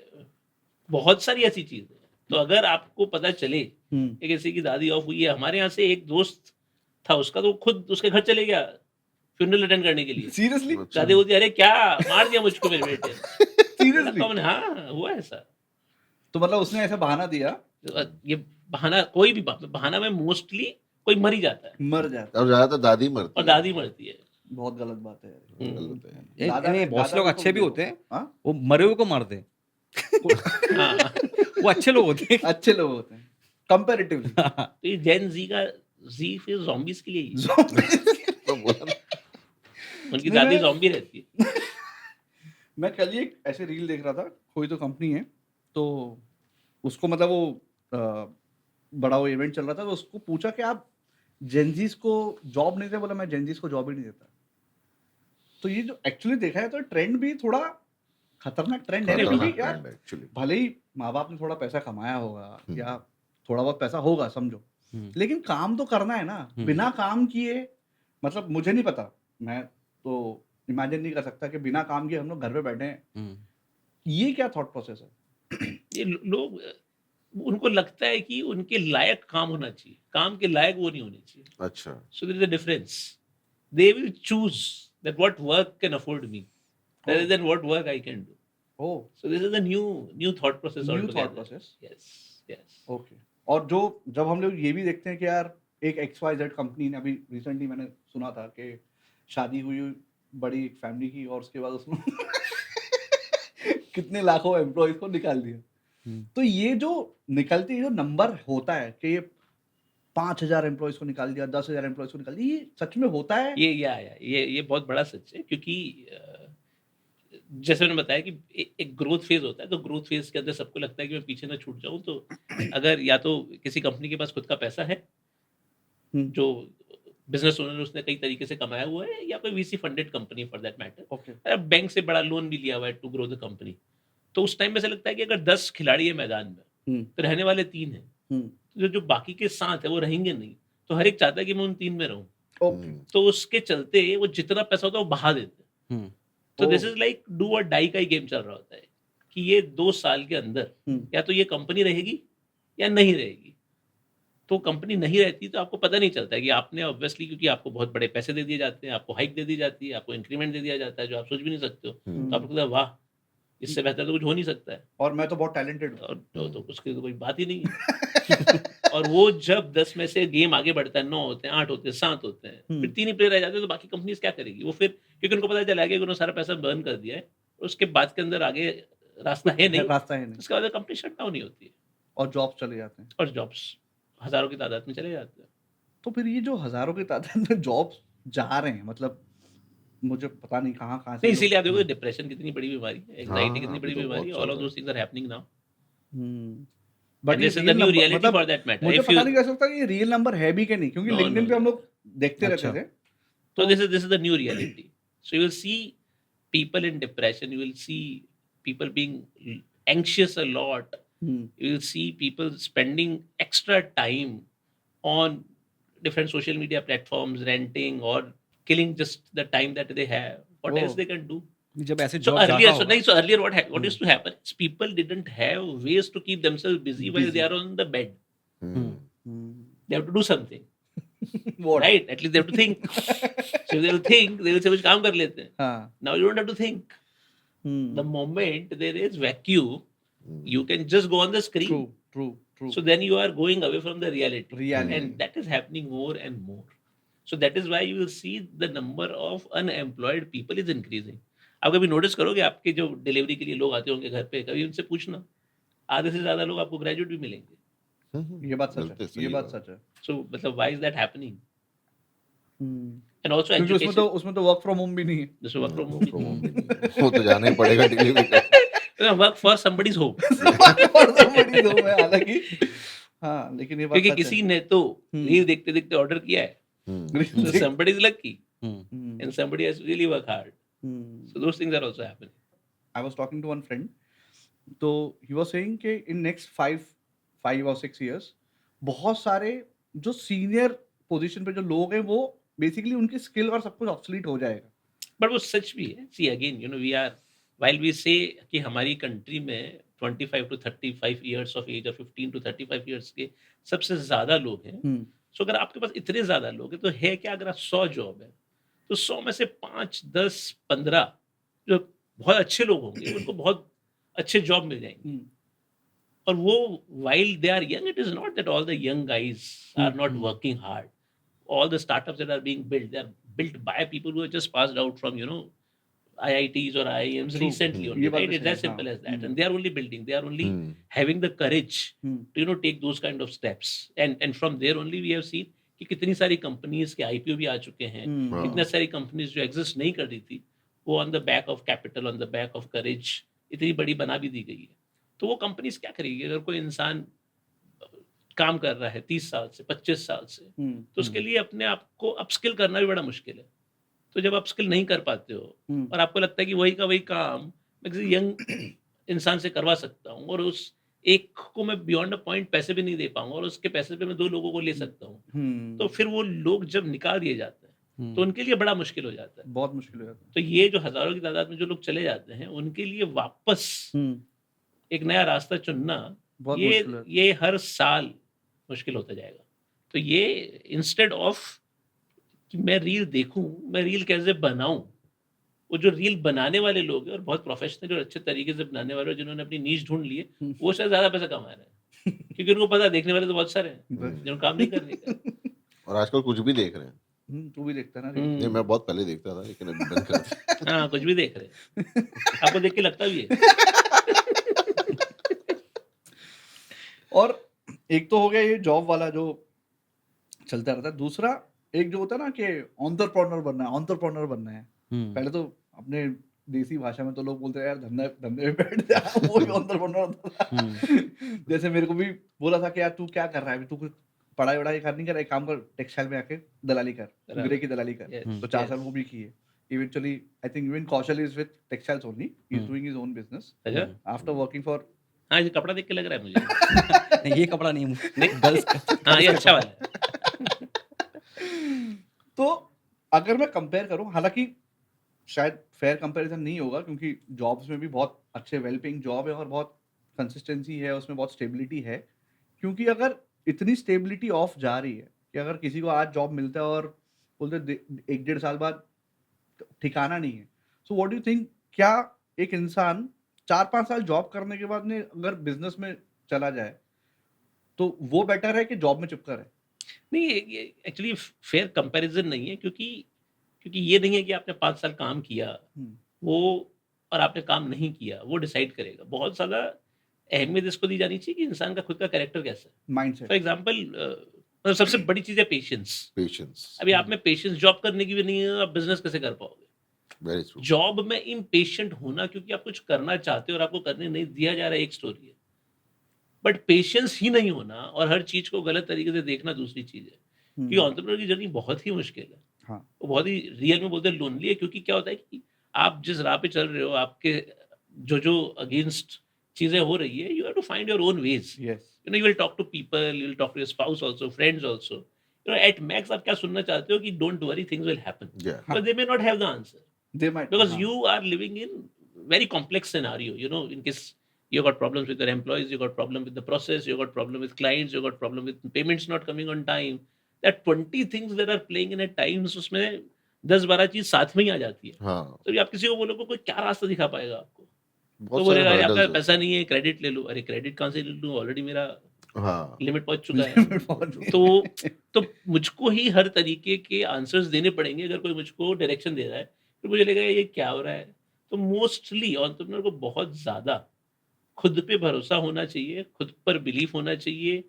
बहुत सारी ऐसी चीजें हैं। तो अगर आपको पता चले है। कि किसी की दादी ऑफ हुई है, हमारे यहाँ से एक दोस्त था, उसका तो खुद उसके घर चले गया फ्यूनरल अटेंड करने के लिए। सीरियसली अच्छा। दादी बोलती अरे क्या मार दिया मुझको मेरे बेटे ने। मैंने सीरियसली कहा, मैंने, हाँ हुआ ऐसा। तो मतलब उसने ऐसा बहाना दिया, तो ये बहाना, कोई भी बहाना में मोस्टली कोई मर ही जाता है मर जाता और ज्यादातर दादी और मरती है। दादी मरती है। बहुत गलत बात है यार। हम्म, गलत है। बहुत से लोग को अच्छे भी देखो। होते हैं, हाँ? वो मरे हुए को मारते हैं। हाँ। वो अच्छे लोग होते हैं। अच्छे लोग होते हैं कंपैरेटिवली। तो ये जेन जी का जी फिर zombies के लिए ही है। तो बोला ना, उनकी नहीं, दादी मैं- zombie रहती है। मैं कल ही एक ऐसे रील देख रहा था, कोई तो कंपनी है, तो उसको मतलब वो बड़ा वो इवेंट चल रहा था, तो उसको पूछा कि आप जेनजीस को जॉब नहीं दे, बोला मैं जेनजीस को जॉब ही नहीं देता। तो ये जो एक्चुअली देखा है तो ट्रेंड भी थोड़ा खतरनाक ट्रेंड है, खतरनाक क्योंकि यार एक्चुअली भले ही माँ बाप ने थोड़ा पैसा कमाया होगा हम्म। या थोड़ा बहुत पैसा होगा समझो, हम्म, लेकिन काम तो करना है ना। बिना काम किए, मतलब मुझे नहीं पता, मैं तो इमेजिन नहीं कर सकता कि बिना काम किए हम लोग घर पे बैठे हैं। हम्म, ये क्या थॉट प्रोसेस है? ये लोग, उनको लगता है कि उनके लायक काम होना चाहिए, काम के लायक वो नहीं होने चाहिए। अच्छा So there is a difference. They will choose that what work can afford me rather Oh. than what work I can do. Oh So this is a new thought process new altogether. Thought process. Yes, yes. Okay. और जो जब हम लोग ये भी देखते हैं कि यार एक XYZ कंपनी ने अभी रिसेंटली मैंने सुना था कि शादी हुई बड़ी एक फैमिली की, और उसके बाद उसने कितने लाखों एम्प्लॉयज को निकाल दिया। हम्म। तो ये जो निकलती जो नंबर होता है कि ये 5,000 एम्प्लॉयज को निकाल दिया, 10,000 एम्प्लॉयज को निकाल दिया, ये सच में होता है? ये बहुत बड़ा सच है, क्योंकि जैसे मैंने बताया कि एक ग्रोथ फेज होता है, तो ग्रोथ फेज के अंदर सबको लगता है कि मैं पीछे ना छूट जाऊं। तो अगर या तो किसी कंपनी के पास खुद का पैसा है, हम्म। जो बिजनेस ओनर उसने कई तरीके से कमाया हुआ है, या कोई VC funded company for that matter, okay. Bank से बड़ा लोन भी लिया हुआ है टू ग्रो द कंपनी। तो उस टाइम में ऐसा लगता है कि अगर 10 खिलाड़ी है मैदान में, हम्म, तो रहने वाले 3 हैं, हम्म, जो बाकी के 7 है वो रहेंगे नहीं। तो हर एक चाहता है कि मैं उन 3 में रहूं। ओके। तो उसके चलते वो जितना पैसा होता है वो बहा देते हैं। हम्म, तो this oh. Is like do और डाई का ही गेम चल रहा होता है कि ये 2 साल के अंदर हम्म, या तो ये कंपनी रहेगी या नहीं रहेगी। तो कंपनी नहीं रहती तो आपको पता नहीं चलता है कि आपने ऑब्वियसली, क्योंकि आपको बहुत बड़े पैसे दे दिए जाते हैं, आपको हाइक दे दी जाती है, आपको इंक्रीमेंट दे दिया जाता है जो आप सोच भी नहीं सकते हो। तो आपको लगता है वाह, इससे बेहतर तो कुछ हो नहीं सकता है। और मैं तो बहुत टैलेंटेड हूँ। और तो उसकी तो कोई बात ही नहीं है। और वो जब 10 में से गेम आगे बढ़ता है, 9 होते हैं, 8 होते हैं, 7 होते हैं, फिर 3 ही प्लेयर रह जाते हैं, तो बाकी कंपनीज क्या करेगी? वो फिर, क्योंकि उनको पता चला गया कि उन्होंने सारा पैसा बर्न कर दिया है, उसके बाद के अंदर आगे रास्ता है नहीं, रास्ता है नहीं, उसके बाद कंपनी शट डाउन नहीं होती है और जॉब चले जाते हैं। और जॉब्स हजारों की तादाद में चले जाते हैं। तो फिर ये जो हजारों की तादाद में जॉब जा रहे हैं, मतलब मुझे पता नहीं कहाँ कहाँ से नहीं, लोग- इसीलिए आप देखो डिप्रेशन कितनी बड़ी बीमारी है, एंजाइटी कितनी अभी बड़ी तो बीमारी है, बहुत ऑल ऑफ चल those things are happening now. Hmm. But ये this is the real new number- reality मतलब for that matter. मुझे If पता you, नहीं कैसे लगता कि ये रियल नंबर है भी कि नहीं, क्योंकि No, लिंक्डइन no, पे हम no. लोग देखते रहते अच्छा। थे। so this is the new reality. So you will see people in depression. You will see people being anxious a lot. Hmm, You will see people spending extra time on different social media platforms, renting or killing just the time that they have. What Oh. else they can do? जब ऐसे So job earlier, जाता so, होगा, नहीं, so earlier what used to happen is people didn't have ways to keep themselves busy while they are on the bed. Hmm. They have to do something, What? right? At least they have to think. So if they will think, they will say कुछ काम कर लेते हैं. हाँ। Now you don't have to think. Hmm. The moment there is vacuum, you can just go on the screen. True, true, true. So then you are going away from the reality. Reality. And that is happening more and more. So that is why you will see the number of unemployed people is increasing. आप कभी notice करोगे आपके जो delivery के लिए लोग आते होंगे घर पे, कभी उनसे पूछना, आधे से ज्यादा लोग आपको ग्रेजुएट भी मिलेंगे। ये बात सच मिलते है, सही ये बात बात। सच है। So मतलब why is that happening? Hmm. And also क्योंकि education. उसमें तो वर्क फ्रॉम होम भी नहीं है। This work from home. वो तो जाना ही पड़ेगा डिलीवरी का। Work for somebody's home. और तो बड़ी दो है हालांकि। हाँ, लेकिन ये बात क्योंकि सच किसी है। ने तो हम्म। रील देखते देखते ऑर्डर किया है. So somebody is lucky hmm, and somebody has to really work hard. Hmm. So those things are also happening. I was talking to one friend, तो he was saying कि in next 5 or 6 years बहुत सारे जो senior position पे जो लोग हैं वो बेसिकली उनकी स्किल और सब कुछ ऑब्सोलीट हो जाएगा। बट वो सच भी है। See again we are while we say कि हमारी कंट्री में 25 टू 35 इयर्स ऑफ एज और 15 टू 35 इयर्स के सबसे ज़्यादा लोग हैं। सो अगर आपके पास इतने ज़्यादा लोग हैं तो है क्या, अगर आप 100 जॉब है तो 100 में से 5, 10, 15 जो बहुत अच्छे लोग होंगे उनको बहुत अच्छे जॉब मिल जाएंगे। और वो while they are young, it is not that all the young guys are not working hard. All the startups that are being built, they are built by people who have just passed out from IITs or IIMs True. recently ये only, बात right? भी It's सही as है, simple हाँ। as that. And they are only building, they are only having the courage hmm, to take those kind of steps. And from there only we have seen कि कितनी सारी companies के IPO भी आ चुके हैं, हम्म, कितनी सारी कंपनीज जो एग्जिस्ट नहीं कर रही थी वो on the back of capital, on the back of courage इतनी बड़ी बना भी दी गई है। तो वो कंपनीज क्या करेगी अगर कोई इंसान काम कर रहा है 30 साल से 25 साल से, तो उसके लिए अपने आप को अपस्किल करना भी बड़ा मुश्किल है। तो जब अपस्किल नहीं कर पाते हो और आपको लगता है कि वही का वही काम मैं किसी यंग इंसान से करवा सकता हूँ और उस एक को मैं बियॉन्ड अ पॉइंट पैसे भी नहीं दे पाऊंगा और उसके पैसे पे मैं 2 लोगों को ले सकता हूँ, तो फिर वो लोग जब निकाल दिए जाते हैं तो उनके लिए बड़ा मुश्किल हो जाता है। बहुत मुश्किल हो जाता तो ये जो हजारों की तादाद में जो लोग चले जाते हैं उनके लिए वापस है। एक नया रास्ता चुनना बहुत मुश्किल है। ये हर साल मुश्किल होता जाएगा। तो ये इंस्टेड ऑफ कि मैं रील देखूं, मैं रील कैसे बनाऊं, वो जो रील बनाने वाले लोग हैं और बहुत प्रोफेशनल और अच्छे तरीके से बनाने वाले जिन्होंने अपनी नीश ढूंढ ली है वो शायद ज्यादा पैसा कमा रहे हैं क्योंकि उनको पता है देखने वाले तो बहुत सारे हैं जिनको काम नहीं करने का। और आजकल कुछ भी देख रहे हैं। तू भी देखता है ना नहीं, मैं बहुत पहले देखता था लेकिन अभी बंद कर दिया। हाँ कुछ भी देख रहे हैं, आपको देख के लगता भी है। और एक तो हो गया ये जॉब वाला जो चलता रहता है, दूसरा एक जो होता है ना कि एंटरप्रेन्योर बनना है। पहले तो अपने देसी भाषा में तो लोग बोलते हैं यार धंधे में बैठ जा, वो भी एंटरप्रेन्योर होता था। जैसे मेरे को भी बोला था कि यार तू क्या कर रहा है अभी, तू कुछ पढ़ाई वढ़ाई कर नहीं कर, एक काम कर टेक्सटाइल में आके दलाली कर, ग्रे की दलाली कर। Yes, तो 4 साल yes. वो भी किए। Eventually, I think even Kaushal is with textiles only. He's doing his own business. अच्छा, After working for हाँ ये कपड़ा देख के लग रहा है मुझे। नहीं, ये कपड़ा नहीं, नहीं? गर्ल्स हाँ ये अच्छा वाला है। तो अगर मैं कंपेयर करूं, हालांकि शायद फेयर कंपैरिजन नहीं होगा क्योंकि जॉब्स में भी बहुत अच्छे वेल पेइंग जॉब है और बहुत कंसिस्टेंसी है, उसमें बहुत स्टेबिलिटी है। क्योंकि अगर इतनी स्टेबिलिटी ऑफ जा रही है कि अगर किसी को आज जॉब मिलता है और बोलते 1-1.5 साल बाद ठिकाना नहीं है, so what do you think, क्या एक इंसान 4-5 साल जॉब करने के बाद में अगर बिजनेस में चला जाए तो वो बेटर है कि जॉब में चिपका रहे? नहीं ये एक्चुअली फेयर कंपैरिजन नहीं है क्योंकि ये नहीं है कि आपने 5 साल काम किया वो और आपने काम नहीं किया वो डिसाइड करेगा। बहुत ज़्यादा अहमियत इसको दी जानी चाहिए कि इंसान का खुद का कैरेक्टर कैसा है। माइंडसेट। फॉर एग्जाम्पल सबसे बड़ी चीज़ है पेशेंस। पेशेंस, अभी आप में पेशेंस जॉब करने की भी नहीं है, आप बिजनेस कैसे कर पाओगे? Very true. जॉब में इम्पेशेंट होना क्योंकि आप कुछ करना चाहते हो और आपको करने नहीं दिया जा रहा है एक स्टोरी है, बट पेशेंस ही नहीं होना और हर चीज को गलत तरीके से देखना दूसरी चीज है। क्योंकि एंटरप्रेन्योर की जर्नी बहुत ही मुश्किल है, हाँ। वो बहुत ही रियल में बोलते हैं लोनली है। क्योंकि क्या होता है कि आप जिस राह पे चल रहे हो, आपके जो अगेंस्ट चीजें हो रही है, you have to find your own ways. Yes. you will talk to people, you will talk to your spouse also, friends also. At max आप क्या सुनना चाहते हो कि don't worry, things will happen. Yeah. But they may not have the answer. They might, Because you are living in very complex scenario, in case you got problems with your employees, you got problem with the process, you got problem with clients, you got problem with payments not coming on time. There are 20 things that are playing in at times, उसमें 10-12 चीज साथ में ही आ जाती है। हाँ, तो आप किसी को बोलोगे कोई क्या रास्ता दिखा पाएगा आपको? तो बहुत सारे बोलेगा अरे hurdles आपका हैं। पैसा नहीं है, क्रेडिट ले लो। अरे क्रेडिट कहाँ से ले लूँ, ऑलरेडी मेरा हाँ, लिमिट पहुंच चुका है। तो मुझको ही हर तरीके के आंसर्स देने पड़ेंगे। अगर कोई मुझको डायरेक्शन दे रहा है तो मुझे लगेगा ये क्या हो रहा है। तो मोस्टली एंटरप्रेन्योर को बहुत ज़्यादा खुद पे भरोसा होना चाहिए, खुद पर बिलीफ होना चाहिए,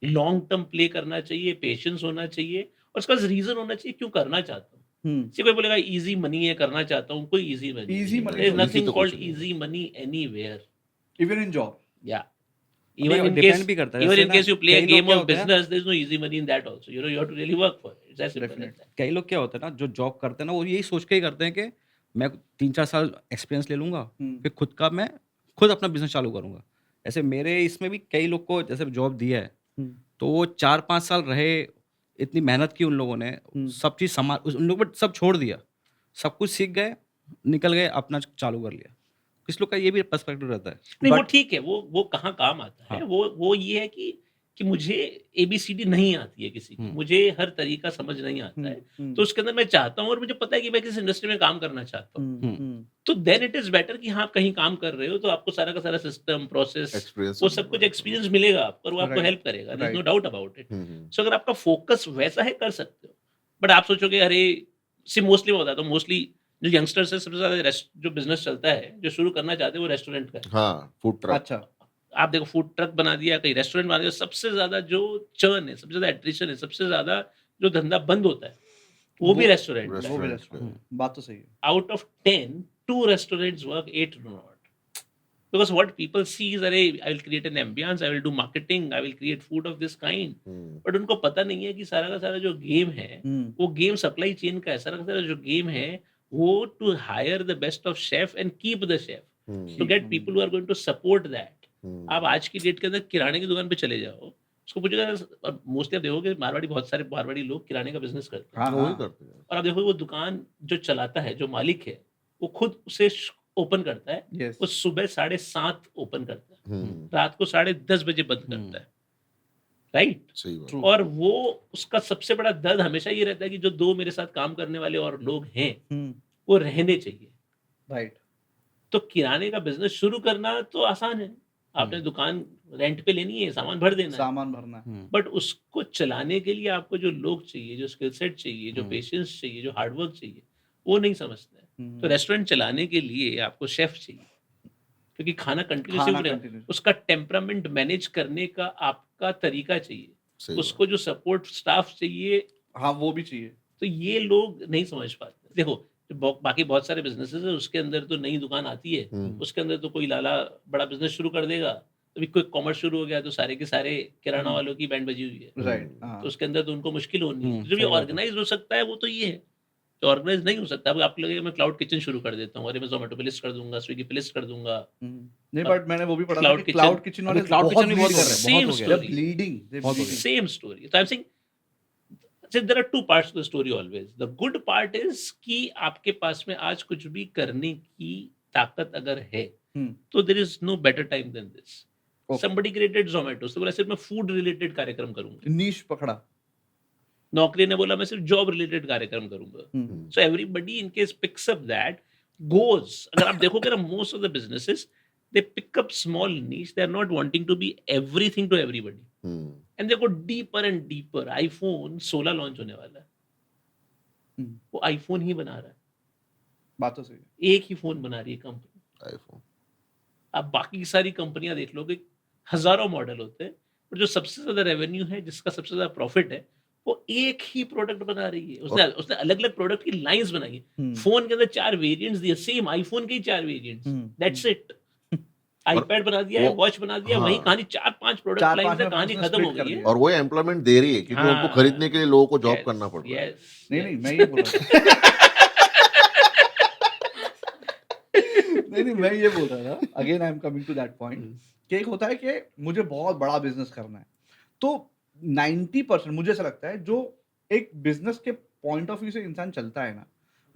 लॉन्ग टर्म प्ले करना चाहिए, पेशेंस होना चाहिए और उसका रीजन होना चाहिए क्यों करना चाहता हूँ। कोई बोलेगा इजी मनी है करना चाहता हूँ, कोई easy money, Easy money there is तो easy नथिंग तो कॉल्ड कुछ नहीं है। Easy money anywhere. Even in job. या Even even in depend case भी करता है। even जैसे in ना, case you play a कई लोग game क्या of होते हैं, business, there is no easy money in that also. You have to really work for it. It's as simple as Definitely. that. कई लोग क्या होता है ना, जो जॉब करते हैं ना, वो यही सोच के ही करते हैं कि मैं 3-4 साल एक्सपीरियंस ले लूंगा, फिर मैं खुद अपना बिजनेस चालू करूंगा। ऐसे मेरे इसमें भी कई लोग को जैसे जॉब दिया है, तो वो 4-5 साल रहे, इतनी मेहनत की उन लोगों ने, सब चीज़ उन लोगों ने सब छोड़ दिया, सब कुछ सीख गए, निकल गए, अपना चालू कर लिया। कुछ लोग का ये भी पर्सपेक्टिव रहता है। नहीं वो बट ठीक है, वो कहाँ काम आता है। हाँ। वो ये है कि मुझे एबीसीडी नहीं आती है किसी की, मुझे हर तरीका समझ नहीं आता है, तो उसके अंदर मैं चाहता हूँ और मुझे पता है कि मैं किस इंडस्ट्री में काम करना चाहता हूँ, तो देन इट इज बेटर कि हाँ आप कहीं काम कर रहे हो तो आपको सारा का सारा सिस्टम प्रोसेस एक्सपीरियंस वो सब कुछ एक्सपीरियंस मिलेगा आपको और वो आपको राइट हेल्प करेगा, there is no right doubt about it. So अगर आपका फोकस वैसा है कर सकते हो, बट आप सोचोगे अरे सी मोस्टली मैं बताता हूँ, मोस्टली जो यंगस्टर्स है सबसे ज्यादा जो बिजनेस चलता है जो शुरू करना चाहते हैं वो रेस्टोरेंट का है। हाँ, फूड ट्रक। अच्छा आप देखो फूड ट्रक बना दिया, कहीं रेस्टोरेंट बना दिया, सबसे ज़्यादा जो चर्न है, सबसे ज़्यादा एट्रिशन है, सबसे ज़्यादा जो धंधा बंद होता है, वो भी वो रेस्टोरेंट का है। वो भी रेस्टोरेंट का रेस्टोरेंट बात तो सही है Out of 10, 2 restaurants work, 8 do not. Because what people see is, अरे I will create an ambience, I will do marketing, I will create food of this kind. But उनको पता नहीं है कि सारा का सारा जो गेम है, वो गेम सप्लाई चेन का है। सारा का सारा जो गेम है, वो to hire the best of chef and keep the chef, to get people who are going to support that. आप आज की डेट के अंदर किराने की दुकान पे चले जाओ, उसको पूछेगा, और मोस्टली आप देखोगे मारवाड़ी, बहुत सारे मारवाड़ी लोग किराने का बिजनेस करते हैं, हाँ वही हाँ करते हैं। और आप देखोगे वो दुकान जो चलाता है, जो मालिक है, वो खुद उसे ओपन करता है, यस वो सुबह 7:30 ओपन करता है, रात को 10:30 बजे बंद करता है, राइट। सही बात। ट्रू और वो उसका सबसे बड़ा दर्द हमेशा ये रहता है कि जो 2 मेरे साथ काम करने वाले और लोग हैं, वो रहने चाहिए। राइट तो किराने का बिजनेस शुरू करना तो आसान है, आपने दुकान रेंट पे लेनी है, सामान भर देना है, सामान भरना है बट उसको चलाने के लिए आपको जो लोग चाहिए, जो स्किल सेट चाहिए, जो पेशेंस चाहिए, जो हार्डवर्क चाहिए, वो नहीं समझते हैं। तो रेस्टोरेंट चलाने के लिए आपको शेफ चाहिए, क्योंकि खाना कंटिन्यूसली खाना बनेगा, कंटिन्यू उसका टेम्परामेंट मैनेज करने का आपका तरीका चाहिए, सही बात। उसको जो सपोर्ट स्टाफ चाहिए, हाँ वो भी चाहिए तो ये लोग नहीं समझ पाते। देखो बाकी बहुत सारे बिजनेसेस है, उसके अंदर तो नई दुकान आती है, उसके अंदर तो कोई लाला बड़ा बिजनेस शुरू कर देगा, अभी कोई कॉमर्स शुरू हो गया तो सारे के सारे किराना वालों की बैंड बजी हुई है, राइट हाँ तो उसके अंदर तो उनको मुश्किल होनी है। जो भी सही बात है ऑर्गेनाइज हो सकता है वो तो ये है, जो ऑर्गेनाइज नहीं हो सकता, अब आपको लगेगा मैं क्लाउड किचन शुरू कर देता हूँ, अरे मैं जोमेटो पे लिस्ट कर दूंगा, स्विगी पे लिस्ट कर दूंगा, नहीं बट मैंने वो भी पढ़ा था क्लाउड कि किचन, क्लाउड किचन वाले अभी क्लाउड बहुत किचन भी bleed बहुत कर हो रहे गया, हैं बहुत हो Same गया। story. ब्लीडिंग बहुत हो गया। Same story. तो I am saying there are two parts to the story always. The good part is कि आपके पास में आज कुछ भी करने की ताकत अगर है, तो there is no better time than this. Okay. Somebody created Zomato, तो बोला सिर्फ मैं फूड रिलेटेड कार्यक्रम करूंगा, नीश पकड़ा नौकरी ने बोला मैं सिर्फ जॉब रिलेटेड कार्यक्रम करूंगा। So everybody in case picks up that goes. अगर आप देखोगे ना, most of the businesses they pick up small niche. They are not wanting to be everything to everybody. And they go deeper and deeper. iPhone 16 launch होने वाला है, वो iPhone ही बना रहा है, बात तो सही है एक ही फोन बना रही है कंपनी। आईफोन। आप बाकी की सारी कंपनियां देख लोगे, हजारों मॉडल होते हैं, पर जो सबसे ज्यादा रेवेन्यू है, जिसका सबसे ज्यादा प्रॉफिट है, वो एक ही प्रोडक्ट बना रही है। उसने अलग अलग प्रोडक्ट की लाइंस बनाई है, फोन के अंदर 4 वेरिएंट्स दिए, सेम आईफोन के ही 4 वेरिएंट्स, दैट्स इट। आईपैड बना दिया है, वॉच बना दिया, वही कहानी 4-5 प्रोडक्ट लाइंस है, कहानी खत्म हो गई है। और वो एम्प्लॉयमेंट दे रही है क्योंकि उनको खरीदने के लिए लोगों को जॉब करना पड़ रहा है। नहीं मैं ये बोल रहा था नहीं मैं ये बोल रहा था, again I am coming to that point कि एक होता है कि मुझे बहुत बड़ा बिजनेस करना है, तो 90% मुझे ऐसा लगता है जो एक बिजनेस के पॉइंट ऑफ व्यू से इंसान चलता है ना,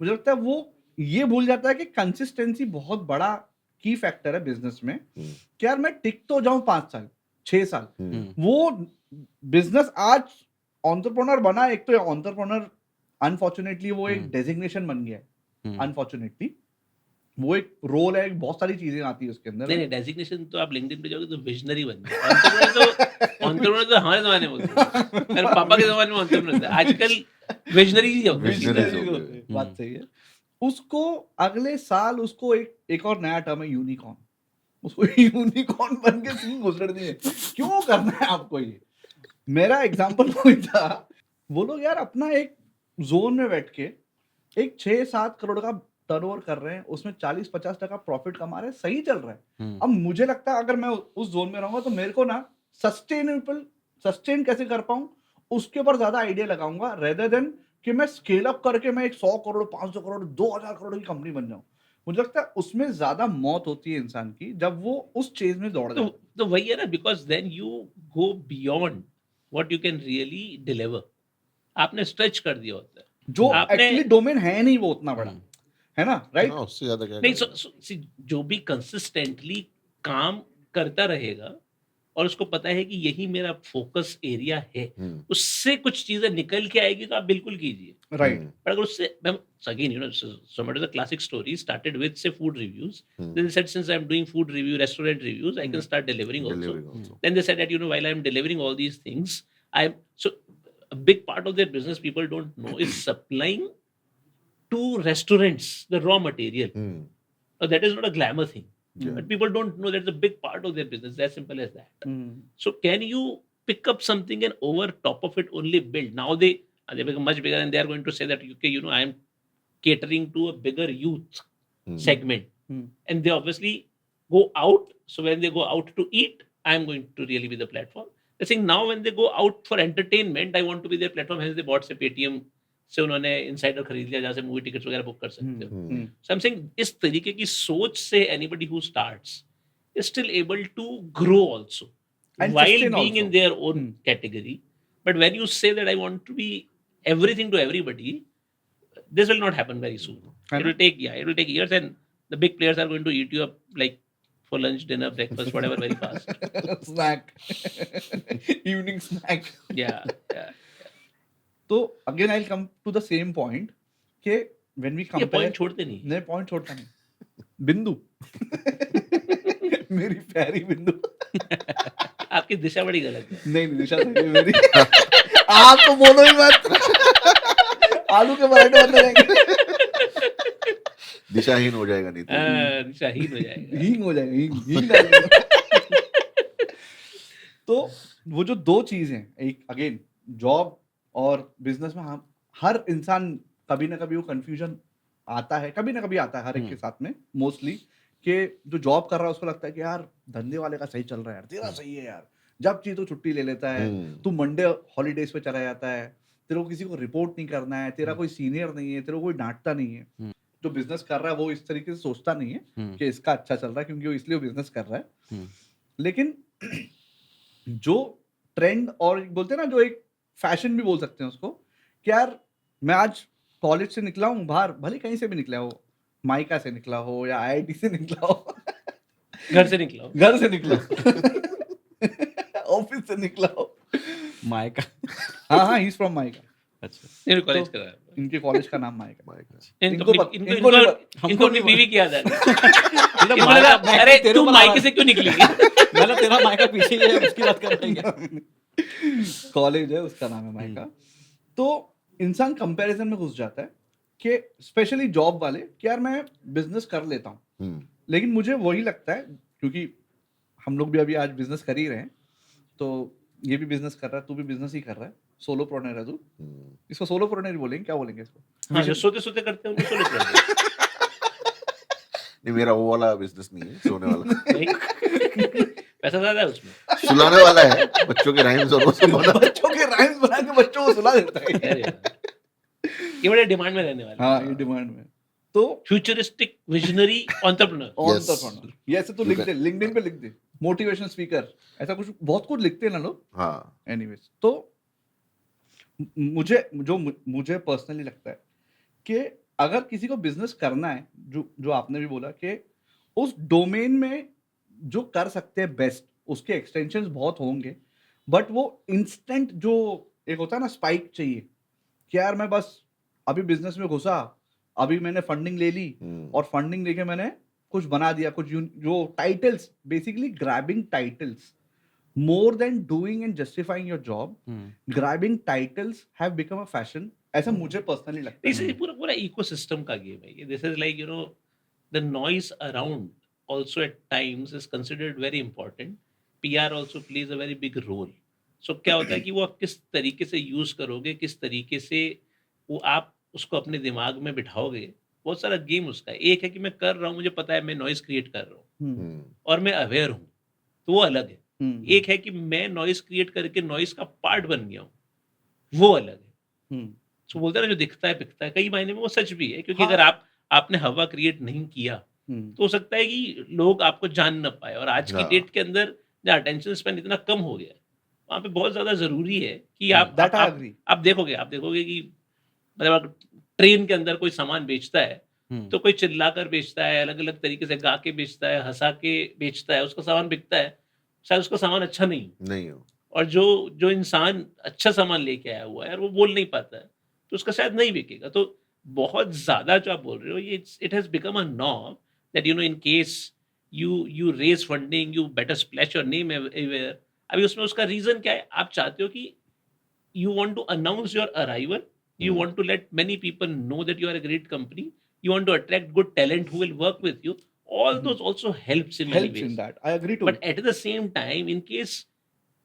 मुझे लगता है वो ये भूल जाता है कि कंसिस्टेंसी बहुत बड़ा की फैक्टर है बिजनेस में, कि यार मैं टिक तो जाऊं 5 साल 6 साल। वो बिजनेस आज एंटरप्रेन्योर बना, एक तो एंटरप्रेन्योर अनफॉर्चुनेटली वो एक डेजिग्नेशन बन गया है, अनफॉर्चुनेटली वो एक रोल है, बहुत सारी चीजें आती है उसके अंदर। नहीं डेजिग्नेशन तो आप लिंक्डइन पे जाओगे तो विजनरी बन गए, एंटरप्रेन्योर तो हमारे जमाने में होते थे, मेरे पापा के जमाने में एंटरप्रेन्योर थे, आजकल विजनरी ही होते हैं। बात सही है। उसको अगले साल उसको एक और नया टर्म है यूनिकॉर्न, उसको यूनिकॉर्न बन के सिंह घुसड़ दिए। क्यों करना है आपको ये? मेरा एग्जांपल वही था, वो लोग यार अपना एक जोन में बैठ के एक 6-7 करोड़ का टर्नओवर कर रहे हैं, उसमें 40-50% प्रॉफिट कमा रहे हैं, सही चल रहा है। अब मुझे लगता है अगर मैं उस जोन में रहूंगा तो मेरे को ना सस्टेन कैसे कर पाऊं उसके ऊपर ज्यादा आइडिया लगाऊंगा, रेदर देन कि मैं स्केल अप करके मैं एक 100 करोड़ 500 करोड़ 2000 करोड़ की कंपनी बन जाऊं। मुझे लगता है उसमें ज्यादा मौत होती है इंसान की जब वो उस चेज में दौड़ जाता है। तो वही है ना, because then you go beyond what you can really deliver. आपने स्ट्रेच कर दिया होता है जो आपने- एक्चुअली डोमेन है नहीं वो उतना बड़ा, है ना, राइट? हाँ, उससे ज्यादा क्या नहीं करेगा? see, जो भी कंसिस्टेंटली काम करता रहेगा और उसको पता है कि यही मेरा फोकस एरिया है, उससे कुछ चीजें निकल के आएगी तो आप बिल्कुल कीजिए। राइट। But अगर उससे again, you know, so much of the classic story started with say food reviews. Then they said, since I'm doing food review, restaurant reviews, I can start delivering also. Delivering also. Then they said that, you know, while I'm delivering all these things, a big part of their business people don't know is supplying to restaurants the raw material. Now, that is not a glamour thing. But people don't know that's a big part of their business. As simple as that. So can you pick up something and over top of it only build? Now they become much bigger and they are going to say that, okay, you know, I am catering to a bigger youth segment. And they obviously go out. So when they go out to eat, I am going to really be the platform. They're saying now when they go out for entertainment, I want to be their platform. Hence they bought say Paytm से उन्होंने insider खरीद लिया जहाँ से movie tickets वगैरह book कर सकते हो। So I'm saying इस तरीके की सोच से anybody who starts is still able to grow also And while sustain being in also. their own category. But when you say that I want to be everything to everybody, this will not happen very soon. It will take years, and the big players are going to eat you up like for lunch, dinner, breakfast, whatever, very fast. Snack, evening snack. Yeah. तो again I will come to the same point कि when we ये compare, point छोड़ते नहीं। नहीं point छोड़ता नहीं, बिंदु मेरी प्यारी बिंदु। आपकी दिशा बड़ी गलत है। नहीं दिशा सही है मेरी। आप तो बोलो ही मत, आलू के पराठे बनने जाएंगे। दिशाहीन हो जाएगा नहीं तो। दिशाहीन हो जाएगा। हींग हो जाएगा, हींग हींग डाल। तो वो जो दो चीज हैं, एक अगेन जॉब और बिजनेस में हम हर इंसान कभी ना कभी वो कंफ्यूजन आता है, कभी ना कभी आता है हर एक के साथ में मोस्टली, कि जो जॉब कर रहा है उसको लगता है कि यार धंधे वाले का सही चल रहा है यार, तेरा सही है यार, जब चाहिए तो छुट्टी ले लेता है, तू मंडे हॉलीडेज पे चला जाता है, तेरे को किसी को रिपोर्ट नहीं करना है, तेरा कोई सीनियर नहीं है, तेरे को कोई डांटता नहीं है। जो बिजनेस कर रहा है वो इस तरीके से सोचता नहीं है कि इसका अच्छा चल रहा है क्योंकि वो इसलिए बिजनेस कर रहा है। लेकिन जो ट्रेंड और बोलते हैं ना, जो एक फैशन भी बोल सकते हैं उसको, कि यार मैं आज कॉलेज से निकला हूँ बाहर, भले कहीं से भी निकला हो, माइका से निकला हो या आईआईटी से निकला हो, घर से निकला हो, घर से निकला ऑफिस से निकला हो, मायका। हाँ ही इज फ्रॉम माइका। अच्छा, मेरे कॉलेज करा है। इनके कॉलेज का नाम माइका। इनको इनको इनको इनको अपनी बीवी की याद आ रही। मतलब इनको मायका- लगा, अरे तेरे तू ऊपर मायके आवाज- से क्यों निकली? मतलब तेरा मायका पीछे ही है, उसकी बात कर रहे हैं क्या? कॉलेज है उसका नाम है माइका। तो इंसान कंपैरिजन में घुस जाता है कि स्पेशली जॉब वाले, कि यार मैं बिजनेस कर लेता हूँ, लेकिन मुझे वही लगता है, क्योंकि हम लोग भी अभी आज बिजनेस कर ही रहे हैं, तो ये भी बिजनेस कर रहा है, तू भी बिजनेस ही कर रहा है, सोलो प्रोनेर है तू। इसको सोलो प्रोनेर बोलेंगे, क्या बोलेंगे इसको? हाँ, जो सोते सोते करते हैं उनको सोलो प्रोनेर। नहीं, मेरा वो वाला बिजनेस नहीं है, सोने वाला। नहीं, पैसा ज्यादा है उसमें। सुलाने वाला है, बच्चों के राइम्स और वो सब बना। बच्चों के राइम्स बना के बच्चों को सुला देता है। अरे वाह। ये बड़े डिमांड में रहने वाले। हाँ, ये डिमांड में। तो फ्यूचरिस्टिक विजनरी एंटरप्रेन्योर। एंटरप्रेन्योर, ये ऐसे तो लिख दे, लिंक्डइन पे लिख दे, मोटिवेशनल स्पीकर, ऐसा कुछ बहुत कुछ लिखते हैं ना लोग। हाँ, एनीवेज, तो मुझे पर्सनली लगता है कि अगर किसी को बिजनेस करना है, जो आपने भी बोला कि उस डोमेन में जो कर सकते हैं बेस्ट, उसके एक्सटेंशंस बहुत होंगे, बट वो इंस्टेंट जो एक होता है ना स्पाइक चाहिए, कि यार मैं बस अभी बिजनेस में घुसा, अभी मैंने फंडिंग ले ली और फंडिंग लेके मैंने कुछ बना दिया, कुछ जो titles, basically grabbing titles more than doing and justifying your job, grabbing titles have become a fashion, ऐसा मुझे पर्सनली लगता है। इसलिए पूरा पूरा इकोसिस्टम का गेम है ये। This is like, you know, the noise around also at times is considered very important. PR also plays a very big role. So क्या होता है कि वो आप किस तरीके से यूज करोगे, किस तरीके से वो आप उसको अपने दिमाग में बिठाओगे, बहुत सारा गेम उसका है। एक है कि मैं कर रहा हूँ, मुझे पता है मैं नॉइज क्रिएट कर रहा हूँ और मैं अवेयर हूँ, तो वो अलग है। एक है कि मैं नॉइज क्रिएट करके नॉइज का पार्ट बन गया हूँ, वो अलग है। तो बोलते हैं ना, जो दिखता है पिकता है, कई मायने में वो सच भी है, क्योंकि अगर आपने हवा क्रिएट नहीं किया तो हो सकता है कि लोग आपको जान ना पाए। और आज की डेट के अंदर अटेंशन स्पैन इतना कम हो गया है वहाँ पे बहुत ज़्यादा ज़रूरी है कि दैट आई एग्री। आप देखोगे कि मतलब अगर ट्रेन के अंदर कोई सामान बेचता है, तो कोई चिल्लाकर बेचता है, अलग-अलग तरीके से गा के बेचता है, हँसा के बेचता है, उसका सामान बिकता है, शायद उसका सामान अच्छा नहीं हो। नहीं हो। और जो इंसान अच्छा सामान लेके आया हुआ है और वो बोल नहीं पाता है, तो उसका शायद नहीं बिकेगा। तो बहुत ज़्यादा जो आप बोल रहे हो, ये it has become a norm that in case you raise funding, you better splash your name everywhere. अभी उसमें उसका रीज़न क्या है? आप चाहते हो कि you want to announce your arrival, you hmm, want to let many people know that you are a great company, you want to attract good talent who will work with you. All those also helps in many helps in ways. That, I agree to. But at the same time, in case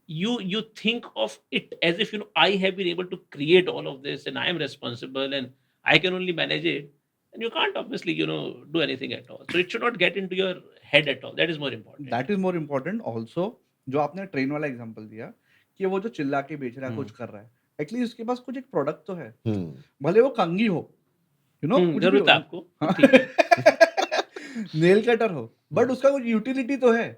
you think of it as if I have been able to create all of this and I am responsible and I can only manage it, and you can't obviously do anything at all. So it should not get into your head at all. That is more important. That is more important also. जो आपने train वाला example दिया कि वो जो चिल्ला के बेच रहा है, कुछ कर रहा है, एटलीस्ट उसके पास कुछ एक प्रोडक्ट तो है, हुँ, भले वो कंघी हो, कुछ भी जरूरत है हो, आपको, हाँ, ठीक है। नेल कटर हो, बट उसका कुछ यूटिलिटी तो है।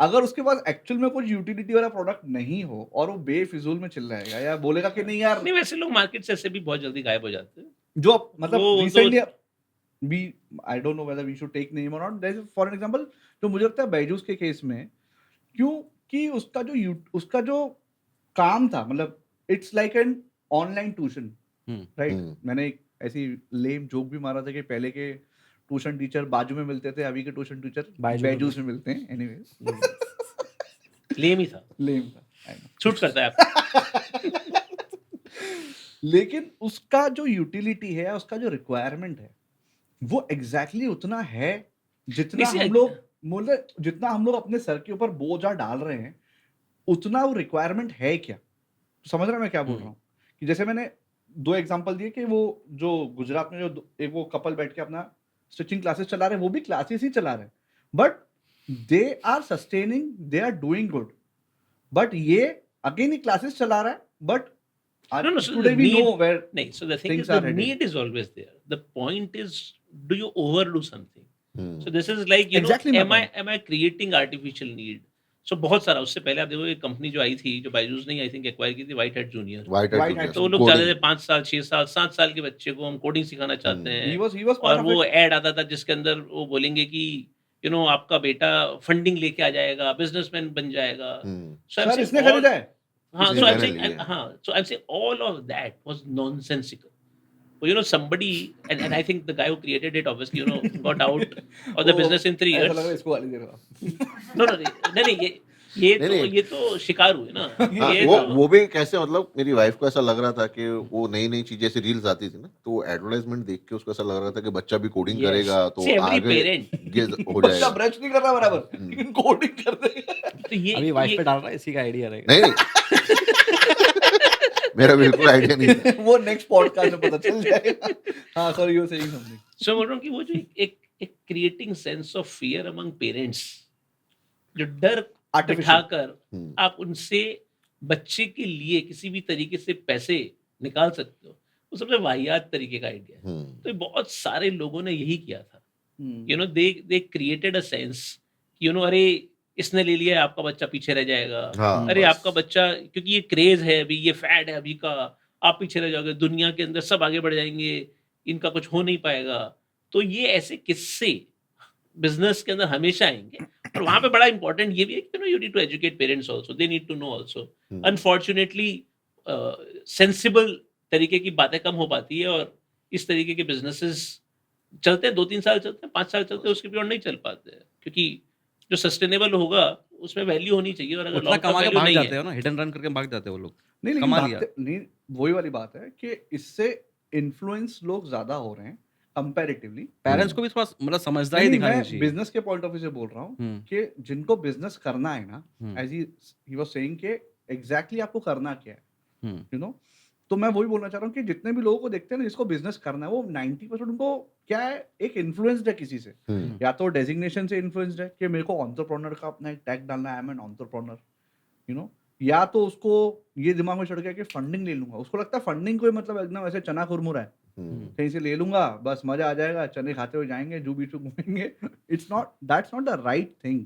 अगर उसके पास एक्चुअल में कुछ यूटिलिटी वाला प्रोडक्ट नहीं हो और वो बेफिजूल में चिल्लाएगा या बोलेगा कि नहीं यार, नहीं, वैसे लोग मार्केट से ऐसे भी बहुत जल्दी गायब हो जाते हैं। जो मतलब वो तो recently we I don't know whether we should take name or not, there is for example जो मुझे लगता है बैजूस के केस में, क्योंकि उसका जो काम था, मतलब it's like an online tuition, right? हुँ, मैंने एक ऐसी लेम जोक भी मारा था कि पहले के ट्यूशन टीचर बाजू में मिलते थे, अभी के ट्यूशन टीचर बायजू में बैजूस में मिलते हैं। एनीवेज लेम ही था, लेम था, आई नो। शूट करता है आपको। लेकिन उसका जो यूटिलिटी है, उसका जो रिक्वायरमेंट है, वो एग्जैक्टली उतना है जितना नहीं, हम लोग मतलब जितना हम लोग अपने सर के ऊपर बोझा डाल रहे हैं, उतना वो रिक्वायरमेंट है क्या? समझ रहे हैं मैं क्या बोल रहा हूँ? कि जैसे मैंने 2 एग्जांपल दिए कि वो जो गुजरात में जो एक वो कपल बैठ के अपना स्टिचिंग क्लासेस चला रहे हैं, वो भी क्लासेस ही चला रहे हैं, but they are sustaining, they are doing good. But ये अगेन ही क्लासेस चला रहा है, but No, so today the we no need, where nahin, so the thing things is the are headed. need is always there. The point is, do you overdo something? Hmm, So this is like, Exactly my am I creating artificial need? So बहुत सारा, उससे पहले आप देखो एक company जो आई थी, जो बायजूस ने आई थिंक एक्वायर की थी, white hat junior. White hat White junior hat तो वो लोग चाहते थे कोडिंग 5 साल, 6 साल, 7 साल के बच्चे को हम कोडिंग सिखाना चाहते हुँ, हैं। he was part और of वो it. ऐड आता था जिसके अंदर वो बोलेंगे कि आपका बेटा फंडिंग लेके आ जाएगा, बिजनेसमैन बन जाएगा। हुँ, So I'm सर saying इसने all, खरीदा है। हाँ, इसने so I'm मैंने saying, लिया है। हाँ, so I'm saying all of that was nonsensical. So, somebody, and I think the guy who created it obviously, got out of the वो business in 3 ऐसा years. लग रहा है इसको गाली दे रहा। No, no, नहीं, नहीं, नहीं। ये तो शिकार हुए ना। हाँ, ये वो तो वो भी कैसे, मतलब मेरी वाइफ को ऐसा लग रहा था कि वो नई-नई चीज़ें, ऐसी रील्स आती थी ना, तो वो एडवर्टाइज़मेंट देख के उसको ऐसा लग रहा था कि बच्चा भी कोडिंग yes. करेगा तो See, every आगे parent, ये हो बच्चा जाएगा। ब्रश नहीं कर रहा बराबर, लेकिन कोडिंग कर देगा। तो ये अभी वाइफ ये पे डाल रहा है, इसी का आइडिया रहेगा। नहीं, मेरा बिल्कुल आइडिया नहीं था। वो नेक्स्ट पॉडकास्ट में पता चल जाएगा। हाँ, sorry, you were saying something. so बोल रहा हूँ कि वो जो एक creating sense of fear among parents, जो डर आर्टिफिशियल। बिठाकर हुँ, आप उनसे बच्चे के लिए किसी भी तरीके से पैसे निकाल सकते हो, वो सबसे वाहियात तरीके का आइडिया है। हुँ, तो ये बहुत सारे लोगों ने यही किया था। दे क्रिएटेड अ सेंस कि अरे इसने ले लिया है, आपका बच्चा पीछे रह जाएगा। हाँ, अरे बस। आपका बच्चा, क्योंकि ये क्रेज है अभी, ये फैड है अभी का, आप पीछे रह जाओगे, दुनिया के अंदर सब आगे बढ़ जाएंगे, इनका कुछ हो नहीं पाएगा। तो ये ऐसे किस्से बिजनेस के अंदर हमेशा आएंगे। और वहां पे बड़ा इंपॉर्टेंट ये भी है कि you need to educate parents also, they need to know also. Hmm, unfortunately sensible तरीके की बातें कम हो पाती है और इस तरीके के बिजनेसेस चलते हैं, 2-3 साल चलते हैं, 5 साल चलते हैं, उसके भी और नहीं चल पाते हैं, क्योंकि जो सस्टेनेबल होगा उसमें वैल्यू होनी चाहिए, और अगर उतना लॉन्ग टर्म कमा के वैल्यू भाग नहीं जाते है, हो ना, हिट एंड रन करके भाग जाते हैं वो लोग। नहीं, लेकिन कमा बात लिया। नहीं, वही वाली बात है कि इससे इन्फ्लुएंस लोग ज्यादा हो रहे हैं कंपैरेटिवली। पेरेंट्स को भी थोड़ा मतलब समझदारी नहीं, दिखानी मैं चाहिए। बिजनेस के पॉइंट ऑफ व्यू से बोल रहा हूँ हम्म, कि जिनको बिजनेस करना है ना, हम्म, एज ही वाज सेइंग कि एग्जैक्टली आपको करना क्या है, हम्म, तो मैं वही बोलना चाह रहा हूँ कि जितने भी लोगों को देखते हैं ना जिसको बिजनेस करना है, वो 90% उनको क्या है, एक इन्फ्लुएंस्ड है किसी से, हुँ, या तो डेजिग्नेशन से इन्फ्लुएंस्ड है कि मेरे को एंटरप्रेन्योर का अपना एक टैग डालना है, आई एम एन एंटरप्रेन्योर, या तो उसको ये दिमाग में चढ़ गया कि फंडिंग ले लूंगा, उसको लगता है फंडिंग कोई मतलब एकदम ऐसे चना कुरमुरा है, हुँ, कहीं से ले लूंगा बस मजा आ जाएगा, चने खाते हुए जाएंगे, जू बीचू घूमेंगे। It's not, that's not the right thing.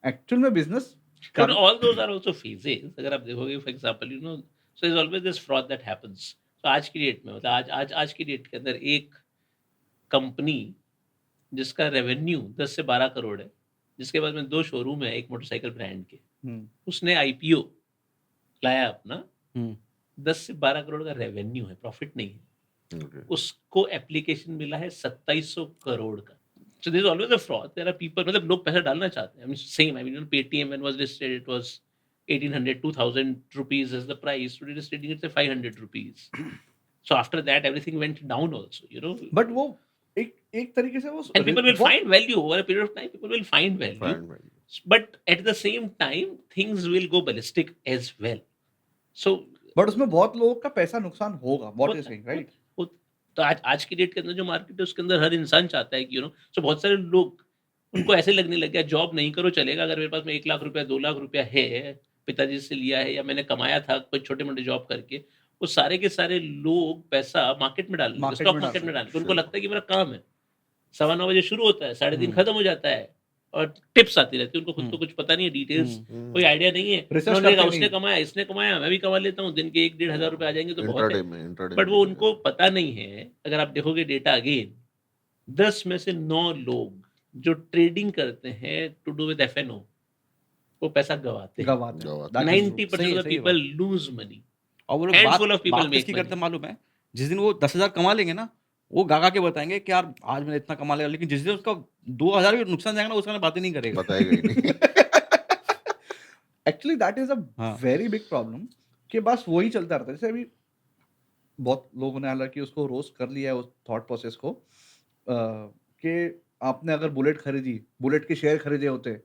Actual में business But all those are also phases. अगर आप देखोगे for example, you know, so there's always this fraud that happens. So आज की डेट में मतलब आज की डेट के अंदर एक कंपनी जिसका रेवेन्यू 10 से 12 करोड़ है, जिसके पास में 2 शोरूम है एक मोटरसाइकिल ब्रांड के, उसने आईपीओ लाया अपना, 10 से 12 करोड़ का रेवेन्यू है, प्रॉफिट नहीं है, Okay. उसको एप्लीकेशन मिला है 2700 करोड़ का. So there's always a fraud. There are people, मतलब लोग पैसा डालना चाहते हैं. I mean, same. I mean, you know, Paytm when was listed, it was 1800, 2000 rupees as the price. Today it is trading at say 500 rupees. So after that, everything went down also. You know, but वो एक तरीके से वो and people will find value over a period of time. People will find value, Fine, fine. but at the same time, things will go ballistic as well. So but उसमें बहुत लोगों का पैसा नुकसान होगा. What is saying, right? तो आज की डेट के अंदर जो मार्केट है उसके अंदर हर इंसान चाहता है कि यू नो, सो बहुत सारे लोग उनको ऐसे लगने लग गया जॉब नहीं करो चलेगा, अगर मेरे पास में 1 लाख रुपया 2 लाख रुपया है, पिताजी से लिया है या मैंने कमाया था कोई छोटे मोटे जॉब करके, वो सारे के सारे लोग पैसा मार्केट में डाल Market स्टॉक में मार्केट में डालते डाल, उनको लगता है कि मेरा काम है, 9:15 बजे शुरू होता है, 3:30 खत्म हो जाता है, और टिप्स आती रहती है, उनको खुद को कुछ पता नहीं है, डिटेल्स कोई आइडिया नहीं है. Research उन्होंने कहा, करते उसने नहीं. कमाया, इसने कमाया, मैं भी कमा लेता हूँ, दिन के 1-1.5 हज़ार रुपए आ जाएंगे तो बहुत इंट्राडे है. में इंट्राडे बट वो उनको पता नहीं है. अगर आप देखोगे डेटा अगेन, 10 में से 9 लोग जो ट्रेडिंग करते हैं टू डू विद एफएनओ, वो पैसा गवाते हैं. गवाते हैं. गवाते That is true. 90% सही है, ऑफ सही पीपल लूज मनी. और वो लोग Handful of people बात make किसकी money. करते हैं मालूम है? जिस दिन वो 10,000 कमा लेंगे ना, वो गागा के बताएंगे कि यार आज मैंने इतना कमा लिया, लेकिन जिस दिन उसका 2,000 भी नुकसान जाएगा ना, उसका बात ही नहीं करेगा. बताएगा ही नहीं. एक्चुअली दैट इज अ हाँ. वेरी बिग प्रॉब्लम कि बस वही चलता रहता है. जैसे अभी बहुत लोगों ने हालांकि उसको रोस्ट कर लिया है उस थॉट प्रोसेस को, कि आपने अगर बुलेट खरीदी, बुलेट के शेयर खरीदे होते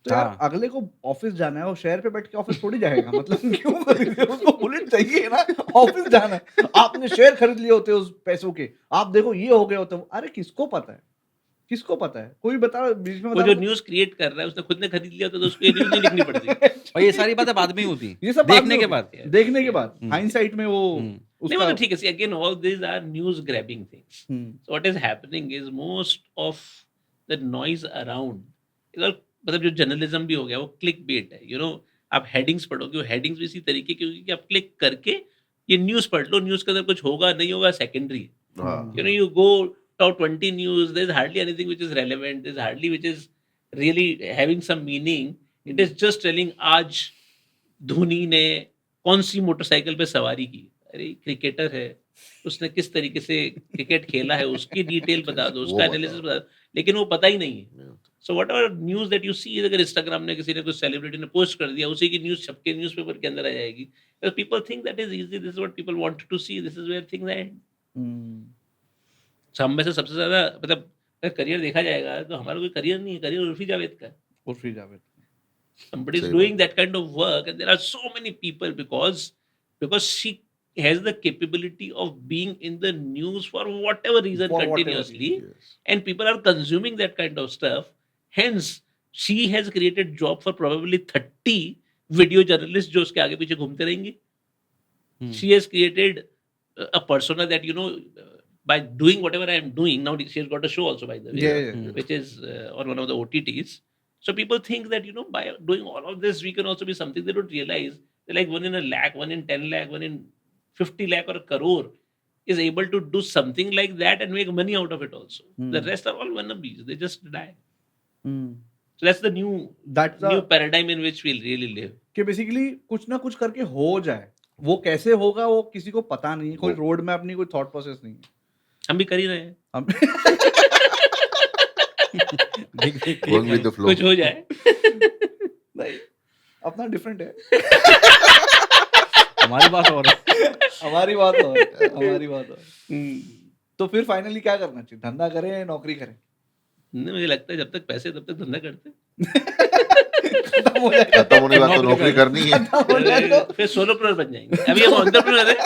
तो यार हाँ. अगले को ऑफिस जाना है, वो शहर पे बैठ के ऑफिस थोड़ी जाएगा. मतलब क्यों खरीदे, उसको बुलेट चाहिए ना, ऑफिस जाना है. आपने शेयर खरीद लिए होते उस पैसों के, आप देखो ये हो गए होते. अरे किसको पता है, किसको पता है? कोई बता बीच में वो बता जो दो. न्यूज़ क्रिएट कर रहा है उसने खुद ने खरीद लिया तो उसको ये न्यूज़ नहीं लिखनी पड़ती. और ये सारी बातें बाद में ही होती हैं. ये सब बाद देखने में के होती बाद. है. देखने के बाद हाइंडसाइट में वो हम्म. नहीं, वो उसका तो ठीक है. See, again, all these are news grabbing things. Hmm, So what is happening is most of the noise around is all, मतलब जो जर्नलिज्म भी हो गया वो क्लिक बेट है. यू नो, आप हेडिंग्स पढ़ोगे, वो हेडिंग्स भी इसी तरीके की होगी कि आप क्लिक करके ये न्यूज़ पढ़ लो, न्यूज़ के अंदर कुछ होगा नहीं होगा सेकेंडरी. हाँ. You know, you go top 20 news, there's hardly anything which is relevant, there's hardly which is really having some meaning. It is just telling आज धोनी ने कौन सी मोटरसाइकिल पे सवारी की. अरे क्रिकेटर है, उसने किस तरीके से क्रिकेट खेला है उसकी डिटेल बता दो, उसका एनालिसिस बता दो, लेकिन वो पता ही नहीं है. So whatever news that you see, अगर इंस्टाग्राम ने किसी ने कुछ सेलिब्रिटी ने पोस्ट कर दिया, उसी की न्यूज छप के न्यूज़पेपर के अंदर आ जाएगी. People think that is easy, this is what people want to see, this is where things end. Hmm, So, हम में से सबसे ज्यादा मतलब अगर करियर देखा जाएगा तो हमारा कोई करियर नहीं है, करियर उर्फी जावेद का है. Urfi Javed. Somebody is Same. doing that kind of work, and there are so many people because she has the capability of being in the news for whatever reason For whatever continuously, Yes. and people are consuming that kind of stuff. Hence, she has created job for probably 30 video journalists जो उसके आगे पीछे घूमते रहेंगे. She has created a persona that, you know, by doing whatever I am doing now, she has got a show also, by the way, Yeah. which is on one of the OTTs. So people think that, you know, by doing all of this, we can also be something. They don't realize they're like 1 in a lakh, 1 in 10 lakh, 1 in 50 lakh or a crore is able to do something like that and make money out of it also. The rest are all wannabes. They just die. So that's the new That's the paradigm in which we'll really live. कि basically कुछ ना कुछ करके हो जाए. वो कैसे होगा वो किसी को पता नहीं है, कोई रोड मैप नहीं, कोई थॉट प्रोसेस नहीं है. हम भी कर ही रहे हैं. हम Going with the flow. कुछ हो जाए. नहीं, अपना डिफरेंट है. हमारी बात और है. हमारी बात और हमारी बात और. तो फिर फाइनली क्या करना चाहिए? धंधा करें, नौकरी करें? नहीं, मुझे लगता है जब तक पैसे तब तक धंधा करते. खत्म हो जाएगा. खत्म होने के बाद तो नौकरी करनी है. खत्म हो जाएगा. फिर सोलोप्reneur बन जाएंगे. अभी हम एंटरप्रेन्योर है,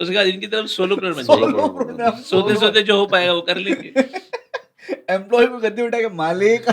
उसके बाद इनकी तरफ सोलोप्reneur बन जाएंगे. Solopreneur. सोते सोते जो हो पाएगा वो कर लेंगे. एम्प्लॉय को गद्दी उठा के मालिक